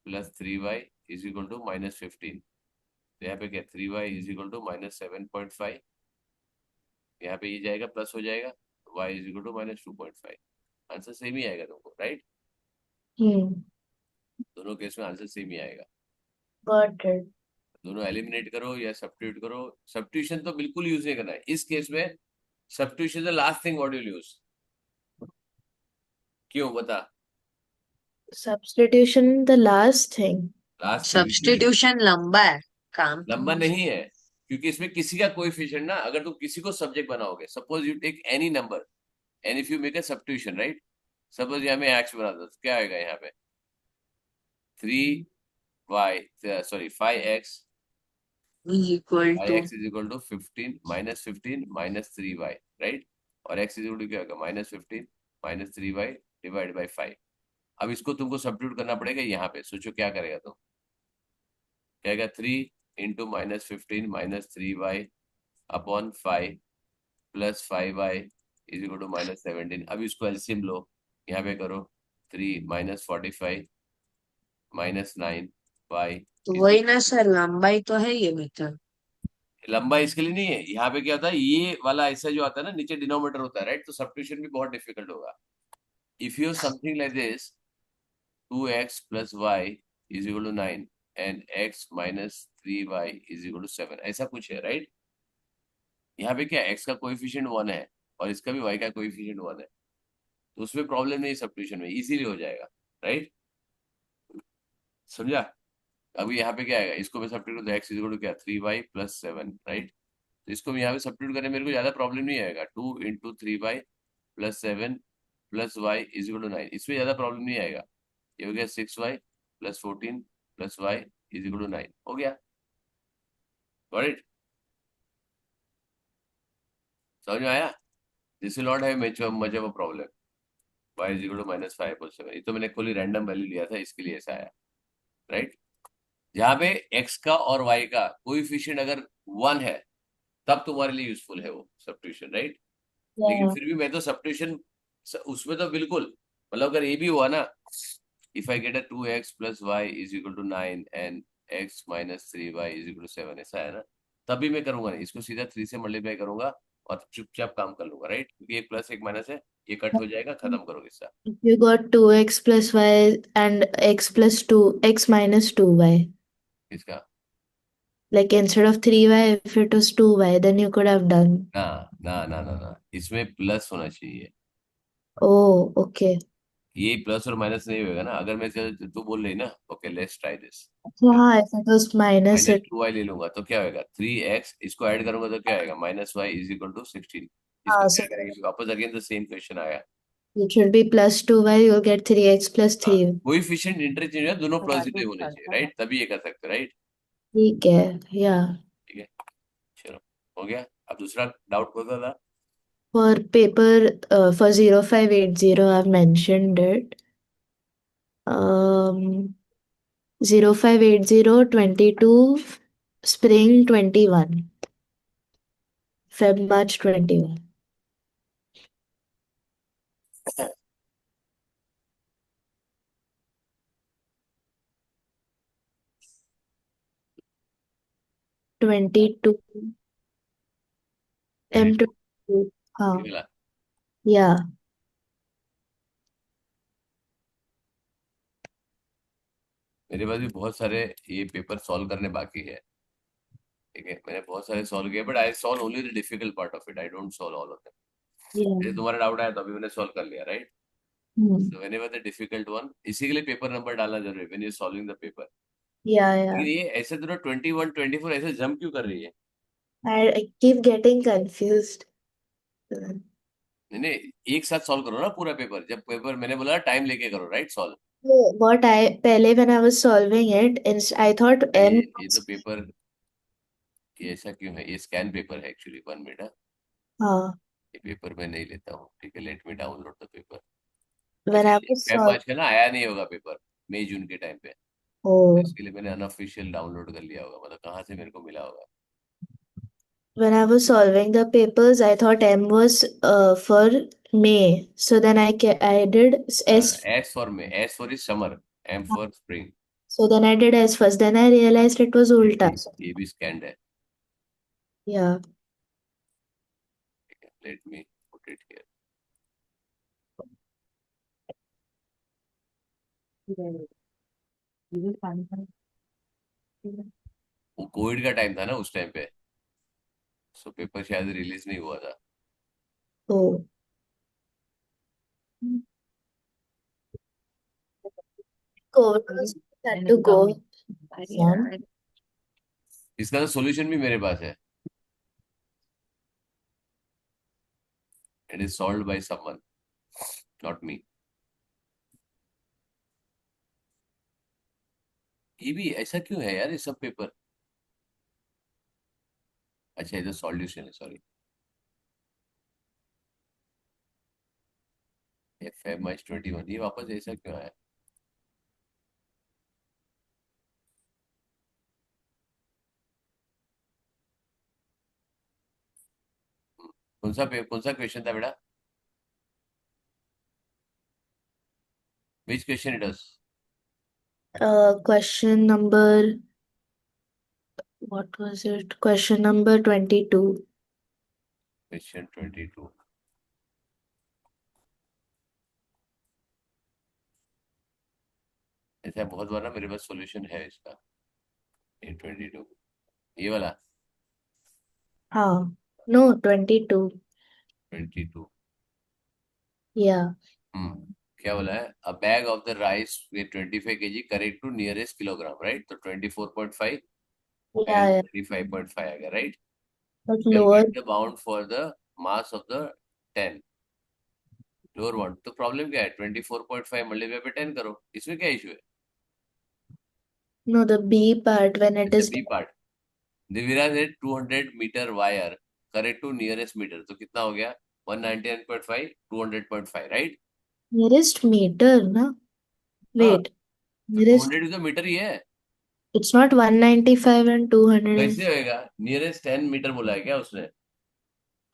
plus 3y is equal to -15, तो यहाँ पे क्या, 3y इज इक्वल टू -7.5, यहाँ पे ये जाएगा प्लस हो जाएगा, y is equal to -2.5, answer same ही आएगा तुमको, राइट? Hmm. दोनों केस में आंसर सेम ही आएगा, Got it. दोनों एलिमिनेट करो या सब्स्टिट्यूट करो। सब्स्टिट्यूशन तो बिल्कुल यूज नहीं करना है इस केस में, substitution the last thing what you use, क्यों बता? Substitution, the last thing. Last thing substitution लंबा है काम तो लंबा नहीं है, क्योंकि इसमें किसी का कोएफिशिएंट ना, अगर तुम किसी को सब्जेक्ट बनाओगे, suppose you take any number and if you make a substitution, right? Suppose यहाँ में एक्स बना दो, तो क्या आएगा यहाँ पे, 5x equal to x is equal to 15 -15 -3y, right? और x इज इक्वल टू क्या होगा, -15 -3y डिवाइड बाय 5। अब इसको तुमको सब्स्टिट्यूट करना पड़ेगा यहाँ पे, सोचो क्या करेगा तुम, क्या आएगा, 3 into -15 -3y upon 5 plus 5y is equal to -17। अब इसको एलसीएम लो, यहाँ पे करो, 3 minus 45 minus 9 y तो is वही equal ना to- सर, लंबाई तो है ये मेथड। लंबा इसके लिए नहीं है। यहाँ पे क्या होता है, ये वाला ऐसा जो आता है ना, नीचे डिनोमिनेटर होता है, राइट? तो सब्स्टिट्यूशन भी बहुत डिफिकल्ट होगा। If you something like this 2x plus y is equal to 9 and x minus 3y is equal to 7, ऐसा कुछ है, राइट? यहाँ पे क्या, x का कोएफिशिएंट 1 है और इसका भी y का कोएफिशिएंट 1 है, तो उसमें प्रॉब्लम नहीं, सब्स्टिट्यूशन में इजीली हो जाएगा, राइट? समझा? अभी यहाँ पे क्या आएगा, इसको मैं सब्स्टिट्यूट, तो x इज इक्वल टू क्या, 3y प्लस 7, राइट? तो इसको मैं यहाँ पे सब्स्टिट्यूट करने मेरे को ज्यादा प्रॉब्लम नहीं आएगा। 2 into 3y plus 7 plus y is equal to 9, इसमें ज्यादा प्रॉब्लम नहीं आएगा। ये हो गया 6y plus 14 plus y is equal to 9, हो गया। Got it? समझ में आया? This will not have much of a problem. y is equal to minus 5/7, ये तो मैंने खुली रैंडम वैल्यू लिया था, इसके लिए ऐसा आया, राइट? जहाँ पे x का और y का कोएफिशिएंट अगर 1 है तब तुम्हारे लिए यूजफुल है वो सब्स्टिट्यूशन, राइट? लेकिन Yeah. फिर भी मैं तो सब्स्टिट्यूशन उसमें तो बिल्कुल, मतलब अगर ये भी हुआ ना, if I get a 2x plus y is equal to 9 and x minus 3y is equal to 7, ऐसा है ना, तभी मैं करूंगा नहीं, इसको सीधा 3 से मल्टीप्लाई करूंगा और चुपचाप काम कर लूंगा, राइट? क्योंकि एक प्लस एक माइनस है, ये कट हो जाएगा, खत्म करो किस्सा। If you got 2x plus y and x plus 2, x minus 2y. इसका Like instead of 3y, if it was 2y, then you could have done. ना ना ना ना ना, इसमें प्लस होना चाहिए। Oh, okay. ये प्लस और माइनस नहीं होगा ना, अगर मैं तू बोल रही ना, okay let's try this, So हाँ, if it was minus minus it, 2y ले लूंगा तो क्या होगा, 3x, इसको ऐड करूंगा तो क्या आएगा, minus y is equal to 16। इसको so क्या करेंगे, वापस अगेन द सेम क्वेश्चन आया। it should be plus 2y, you'll get 3x plus 3. Coefficient interchange है, दोनों पॉजिटिव होने चाहिए, राइट? तभी ये कर सकते, राइट? ठीक है, yeah. ठीक है, चलो, हो गया। अब दूसरा डाउट बता था। For paper, for 0580, I've mentioned it. 0580, 22, spring 21, Feb, March 21. M22, हाँ, ये वाला। yeah. मेरे पास भी बहुत सारे ये पेपर सॉल्व करने बाकी है, ठीक है? मैंने बहुत सारे सॉल्व किए, but I solve only the difficult part of it, I don't solve all of them. Yeah. जैसे तुम्हारा डाउट आया तो अभी मैंने सॉल्व कर लिया, right? Hmm. So whenever the difficult one, इसी के लिए पेपर नंबर डालना जरूरी है when you solving the paper. Yeah, लेकिन yeah. ये ऐसे तो 21 24 ऐसे जंप क्यों कर रही है? I keep getting confused. नहीं नहीं, एक साथ सॉल्व करो ना पूरा पेपर, जब पेपर मैंने बोला टाइम लेके करो, राइट? सॉल्व। What I, पहले when I was solving it, I thought M ये तो पेपर, ये ऐसा क्यों है, ये स्कैन पेपर है एक्चुअली, 1 मिनट। हाँ, ये पेपर मैं नहीं लेता हूँ, ठीक है? Let me download the paper. when अच्छा, I ये was फेब solving, मार्च का ना आया नहीं होगा पेपर, मई जून के टाइम पे, oh, इसके लिए मैंने अनऑफिशियल डाउनलोड कर लिया होगा, मतलब कहाँ से मेरे को मिला होगा। when I was solving the papers, I thought M was for May. So then I did S. S for में, S for is summer, M for spring. So then I did S first. Then I realized it was ulta. ये भी scanned है, Yeah. Let me put it here. वो Covid का time था ना उस time पे, सो पेपर शायद रिलीज नहीं हुआ था। Oh. COVID was had to go. Yeah. इसका तो सॉल्यूशन भी मेरे पास है, it is solved by someone, not me. ये भी ऐसा क्यों है यार, ये सब पेपर? अच्छा, ये तो सॉल्यूशन है, सॉरी। फेब मार्च 21, ये वापस ऐसा क्यों आया? कौन सा क्वेश्चन था बेटा? Which question it was? Question number, what was it? Question number 22. Question 22. ऐसा बहुत बार ना मेरे पास सॉल्यूशन है इसका। ये 22 ये वाला हाँ, no, 22. 22 Yeah. क्या बोला है? A bag of the rice weight 25 kg correct to nearest kilogram, right? तो 24.5 Yeah, and yeah. 35.5 आ गया, right? But lower, Calculate the bound for the mass of the 10 lower bound. तो प्रॉब्लम क्या है? 24.5 multiply by 10 करो, इसमें क्या issue है? no, the B part when it अच्छा, is, बी पार्ट। दिविराज है 200 metre wire correct to nearest metre, तो कितना हो गया? 199.5 200.5, राइट? nearest meter, na? हाँ, Wait, तो nearest, 200 तो मीटर ही है। it's not 195 and 200 and, कैसे होएगा? नियरेस्ट 10 मीटर बोला है क्या उसने?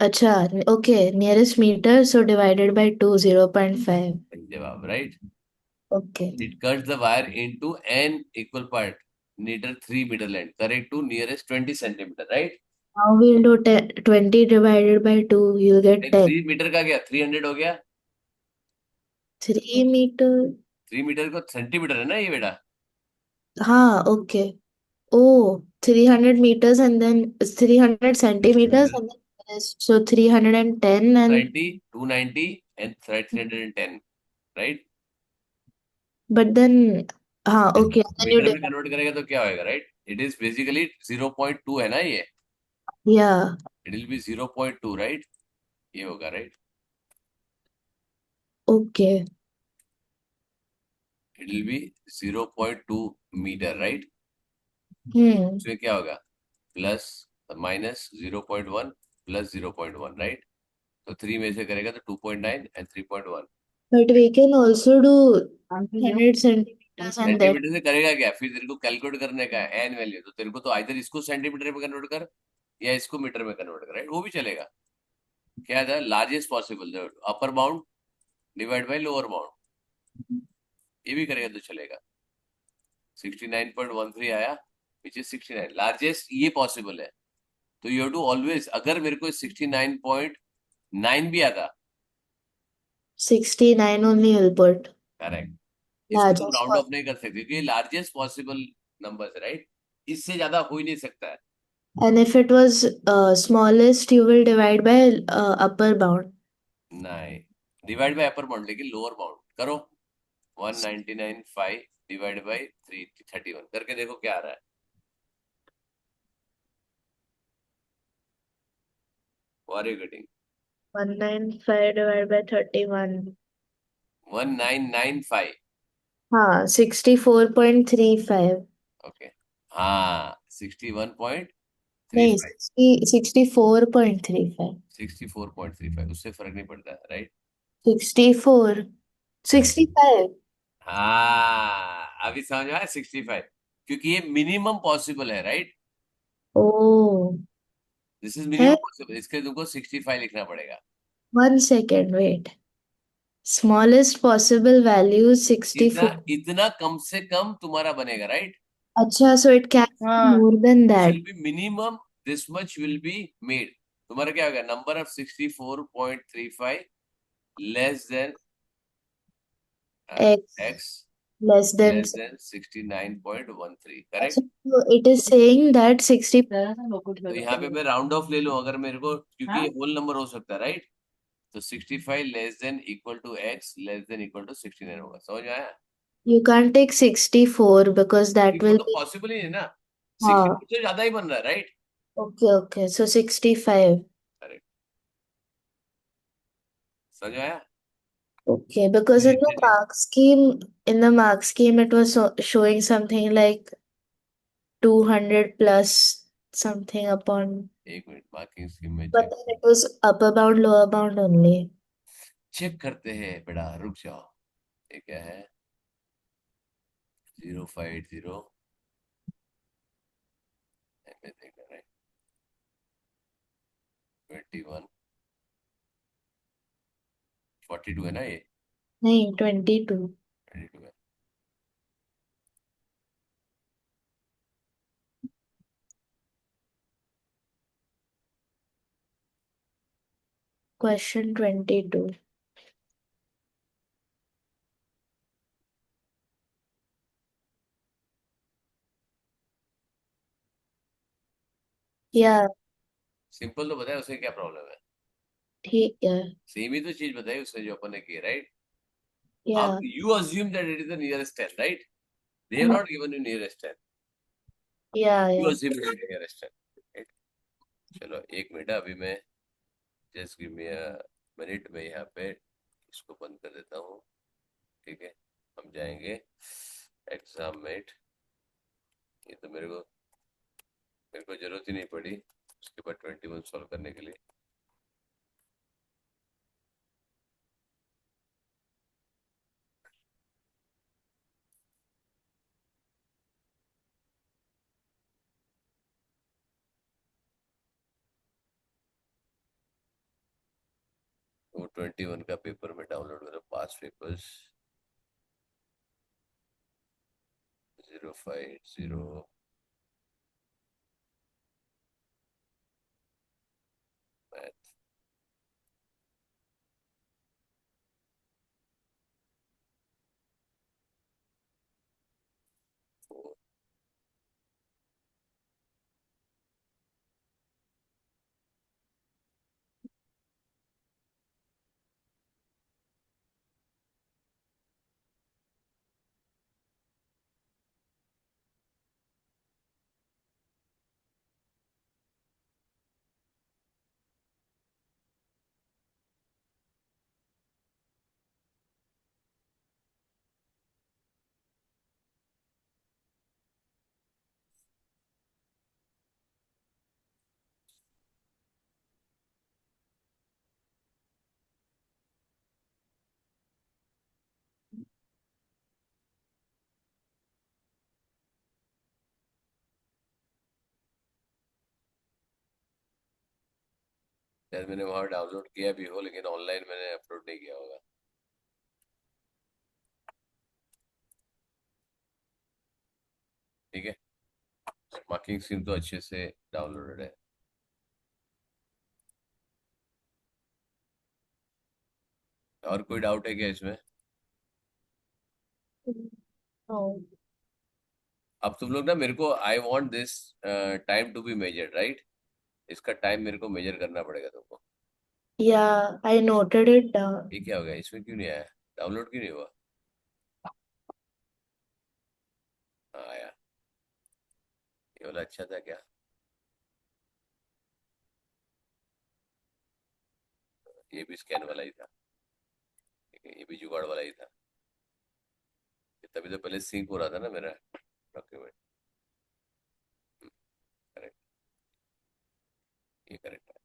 acha, okay, nearest meter, so divided by 2, 0.5. जवाब, right? Okay. It cuts the wire into n equal part, neither 3 meter length, correct to nearest 20 centimeter, right? Now we'll do 20 divided by 2, you'll get 10. 3 metre का गया 300 हो गया। 3 meter, 3 metre को centimetre है ना ये बेटा? हाँ, okay. Oh, 300 meters and then 300 centimeters and then rest. So 310 and 90 290 and 310, right? but then okay. Then you metre में divide. कन्वर्ट करेगा तो क्या होएगा, राइट? इट इज बेसिकली 0.2 है ना ये? Yeah. It will be 0.2, right? ये होगा, right? Okay. It will be 0.2 metre, right? Hmm. उसमें क्या होगा? Plus minus 0.1 plus 0.1, right? तो 3 में से करेगा तो 2.9 and 3.1। But we can also do Answer you. 100 centimeters and then centimetre से करेगा क्या? फिर तेरे को कैलकुलेट करने का है एन वैल्यू, तो तेरे को तो आइदर इसको सेंटीमीटर में कन्वर्ट कर या इसको मीटर में कन्वर्ट कर, राइट? वो भी चलेगा। क्या था? Largest possible upper bound divide by lower bound, ये भी करेगा तो चलेगा। 69.13 आया, विच इज 69 लार्जेस्ट, ये पॉसिबल है। तो यू हैव टू ऑलवेज, अगर मेरे को 69.9 भी आता, 69 only will put. करेक्ट, इसको तुम Largest राउंड ऑफ possible. नहीं कर सकते क्योंकि ये लार्जेस्ट पॉसिबल नंबर है, राइट? इससे ज्यादा हो ही नहीं सकता है। And if it was smallest, you will divide by upper bound. नहीं, डिवाइड बाय अपर बाउंड, लेकिन लोअर बाउंड करो। 199.5 डिवाइड बाय 331 करके देखो क्या आ रहा है। What are you getting? 195 divided by 31. 1995, हाँ, 64.35. ओके। हाँ, 61.35, नहीं, 64.35. 64.35, उससे फर्क नहीं पड़ता है, राइट? 64. 65. हाँ, अभी समझ में आया 65, क्योंकि ये मिनिमम पॉसिबल है, right? Oh. This is minimum possible, इसके लिए तुमको 65 लिखना पड़ेगा। 1 second, wait. Smallest possible value is इतना 64. इतना कम से कम तुम्हारा बनेगा, राइट? अच्छा, so it can be हाँ. more than This that. will be minimum, this much will be made. तुम्हारा क्या होगा? Number of 64.35 less than X x less than. less than 69.13, अच्छा, correct? so it is saying that 60. जरा सा लोकुट तो करो. यहाँ पे मैं राउंड ऑफ ले लूं अगर मेरे को, क्योंकि हाँ? ये होल नंबर हो सकता है, राइट? तो 65 less than equal to x less than equal to 69 होगा। समझ में आया? You can't take 64 because that equal will तो be. पॉसिबल ही है ना, हाँ. 64 से ज्यादा ही बन रहा है, right? Okay, okay. So 65. Correct, समझ में आया? Okay, because in the Literally. mark scheme, it was showing something like 200 plus something upon, एक मिनट, मार्किंग स्कीम में but then it was upper bound, lower bound only. Check करते हैं बेटा, रुक जाओ। ये क्या है? 0580 21 42 है ना ये? नहीं, 22. Question 22. Yeah, सिंपल तो बताया, उसमें क्या प्रॉब्लम है? ठीक है. सेम ही तो चीज बताई उसने जो अपन ने की, राइट? Yeah. अब you assume that it is the nearest 10, right? They have not given you nearest 10. Yeah, You yeah. assume it is nearest 10, right? चलो एक मिनट, अभी मैं just give me a minute में यहाँ पे इसको बंद कर देता हूँ, ठीक है? हम जाएंगे एग्जाम मेट। ये तो मेरे को जरूरत ही नहीं पड़ी उसके बाद 21 सॉल्व करने के लिए। वो 21 का पेपर में डाउनलोड करो, पास पेपर्स 050 मैथ। शायद मैंने वहां डाउनलोड किया भी हो, लेकिन ऑनलाइन मैंने अपलोड नहीं किया होगा। ठीक है, मार्किंग स्कीम तो अच्छे से डाउनलोडेड है। और कोई डाउट है क्या इसमें? No. अब तुम लोग ना मेरे को, I want this time to be measured, right? इसका टाइम मेरे को मेजर करना पड़ेगा तुमको। Yeah, I noted it down. ये क्या हो गया, इसमें क्यों नहीं आया? डाउनलोड क्यों नहीं हुआ? हाँ आया। ये वाला अच्छा था क्या? ये भी स्कैन वाला ही था, ठीक है, ये भी जुगाड़ वाला ही था। तभी तो पहले सिंक हो रहा था ना मेरा डॉक्यूमेंट। करेक्ट, ये करेक्ट है।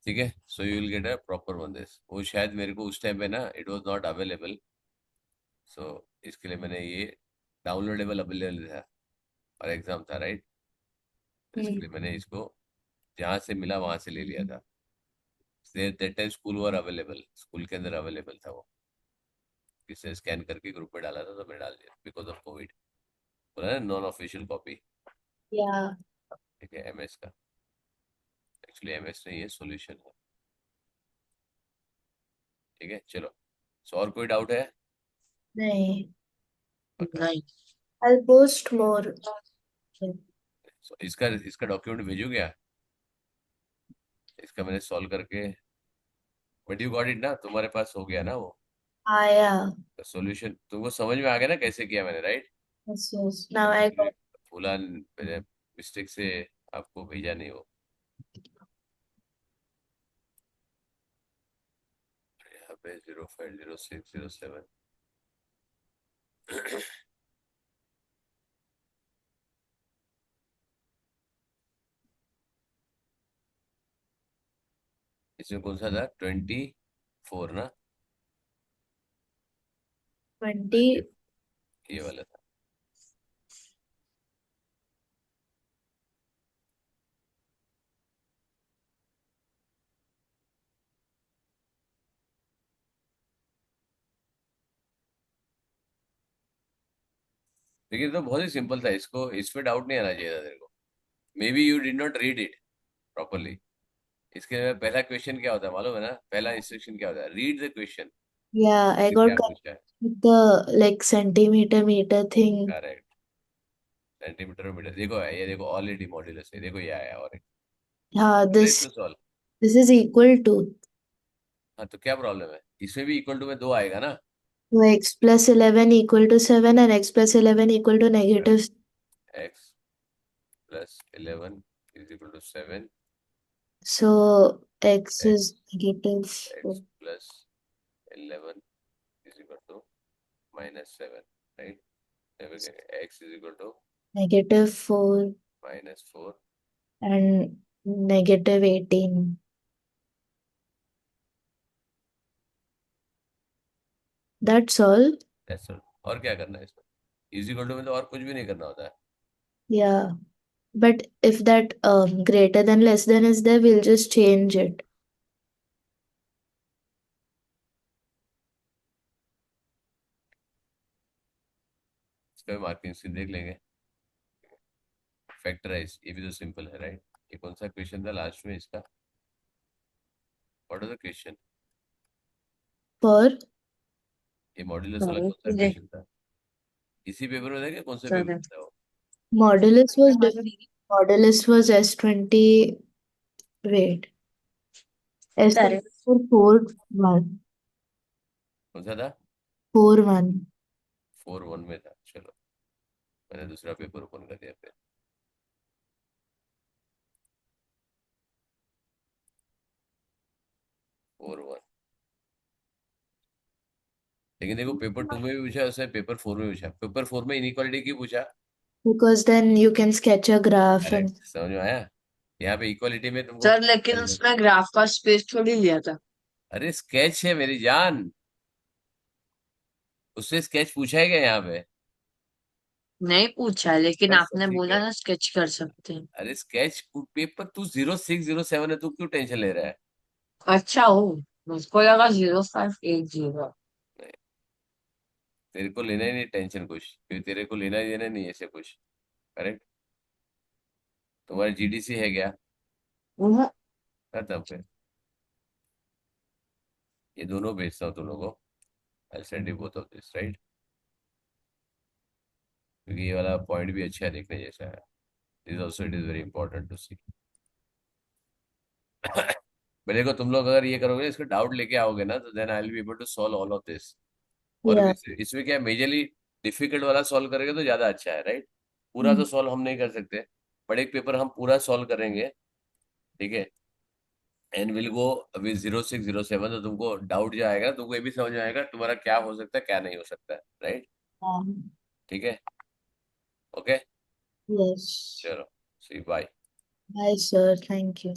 ठीक है, so you will get a proper one this. वो शायद मेरे को उस टाइम पे ना इट वाज नॉट अवेलेबल, सो इसके लिए मैंने ये डाउनलोडेबल अवेलेबल था और एग्जाम था, राइट? इसके लिए मैंने इसको जहाँ से मिला वहां से ले लिया था। That time school were available, school के अंदर अवेलेबल था वो। किसने स्कैन करके ग्रुप में डाला था तो मैं डाल दिया बिकॉज ऑफ कोविड। बोला ना नॉन ऑफिशियल कॉपी। Yeah. ठीक है, एमएस का। एक्चुअली एमएस नहीं है, सॉल्यूशन है। ठीक है, चलो। सो और कोई डाउट है? नहीं. पक्का? नहीं। I'll post more. So, इसका इसका डॉक्यूमेंट भेजो क्या? इसका मैंने सॉल्व करके, बट यू गॉट इट ना, तुम्हारे पास हो गया ना वो आया. सॉल्यूशन? तुमको समझ में आ गया ना कैसे किया मैंने, right? Yes, yes. Now I actually got. भूला, मैंने मिस्टेक से आपको भेजा नहीं वो। यहाँ पे 050607। इसमें कौन सा था? 20 4 ना, 20. ये वाला था। देखिए तो बहुत ही सिंपल था, इसको इसमें डाउट नहीं आना चाहिए था तेरे को। May be you did not read it properly. इसके पहला क्वेश्चन क्या होता है मालूम है ना? पहला इंस्ट्रक्शन क्या होता है? Read the question. Yeah, I क्या got पूछा है? with the like centimeter meter thing. Correct, centimetre metre. देखो ये देखो ऑलरेडी मॉड्यूलस है, देखो ये आया। और हाँ, इसको solve. this is equal to हाँ तो क्या प्रॉब्लम है? इसमें भी इक्वल टू में 2 आएगा ना। x plus 11 equal to 7 and x plus 11 equal to negative. x plus 11 is equal to 7, So x x is negative x plus 11 is equal to minus 7, right? x is equal to negative 4 minus 4, and negative 18. That's all. that's all। और क्या करना है इसमें? Is equal to में तो और कुछ भी नहीं करना होता है। Yeah. But if that greater than less than is there, we'll just change it. इसका भी मार्किंग स्कीम देख लेंगे। फैक्टराइज, ये भी तो सिंपल है, राइट? ये कौन सा क्वेश्चन था लास्ट में इसका? What is the question? For ये मॉड्यूलस वाला कौन सा क्वेश्चन था? इसी पेपर में था क्या? कौन से पेपर में था वो? modulus was different. Modulus was S20. Wait. S20 for 4-1. कौन सा था? 4-1. 4-1 में था। चलो मैंने दूसरा पेपर ओपन कर दिया फिर। 4-1। लेकिन देखो पेपर 2 में भी पूछा उसने, पेपर 4 में पूछा। पेपर 4 में इनइक्वालिटी की पूछा। Because then you can sketch a graph and correct, समझ में आया? यहाँ पे इक्वालिटी में तुमको सर लेकिन उसमें ग्राफ का स्पेस थोड़ी लिया था। अरे स्केच है मेरी जान, उससे स्केच पूछा है क्या यहाँ पे? नहीं पूछा लेकिन बस आपने ठीक बोला है। ना स्केच कर सकते हैं। अरे स्केच पेपर तू 0607 है, तू क्यों टेंशन ले रहा है? अच्छा हो, मुझको लगा 0580। नहीं, तेरे को लेना ही नहीं टेंशन कुछ, क्योंकि तेरे को लेना ही देना नहीं है ऐसे कुछ। करेक्ट। तुम्हारा जीडीसी है क्या? खत्म फिर। ये दोनों भेजता हूँ तुम लोगों को। आई send you both of this, right? क्योंकि ये वाला पॉइंट भी अच्छा है, देखने जैसा है। This also it is very important to see. मेरे को तुम लोग अगर ये करोगे, इसका डाउट लेके आओगे ना, तो then I will be able to solve all of this. और yeah. इसमें क्या मेजरली डिफिकल्ट वाला सॉल्व करेंगे तो ज्यादा अच्छा है, राइट? पूरा तो सॉल्व हम नहीं कर सकते, बट एक पेपर हम पूरा सॉल्व करेंगे, ठीक है? And will go with 0607। तो तुमको डाउट जो आएगा तुमको ये भी समझ में आएगा तुम्हारा क्या हो सकता है क्या नहीं हो सकता है, राइट? ठीक है, ओके। Yes. चलो सी bye. Bye, sir. Thank you.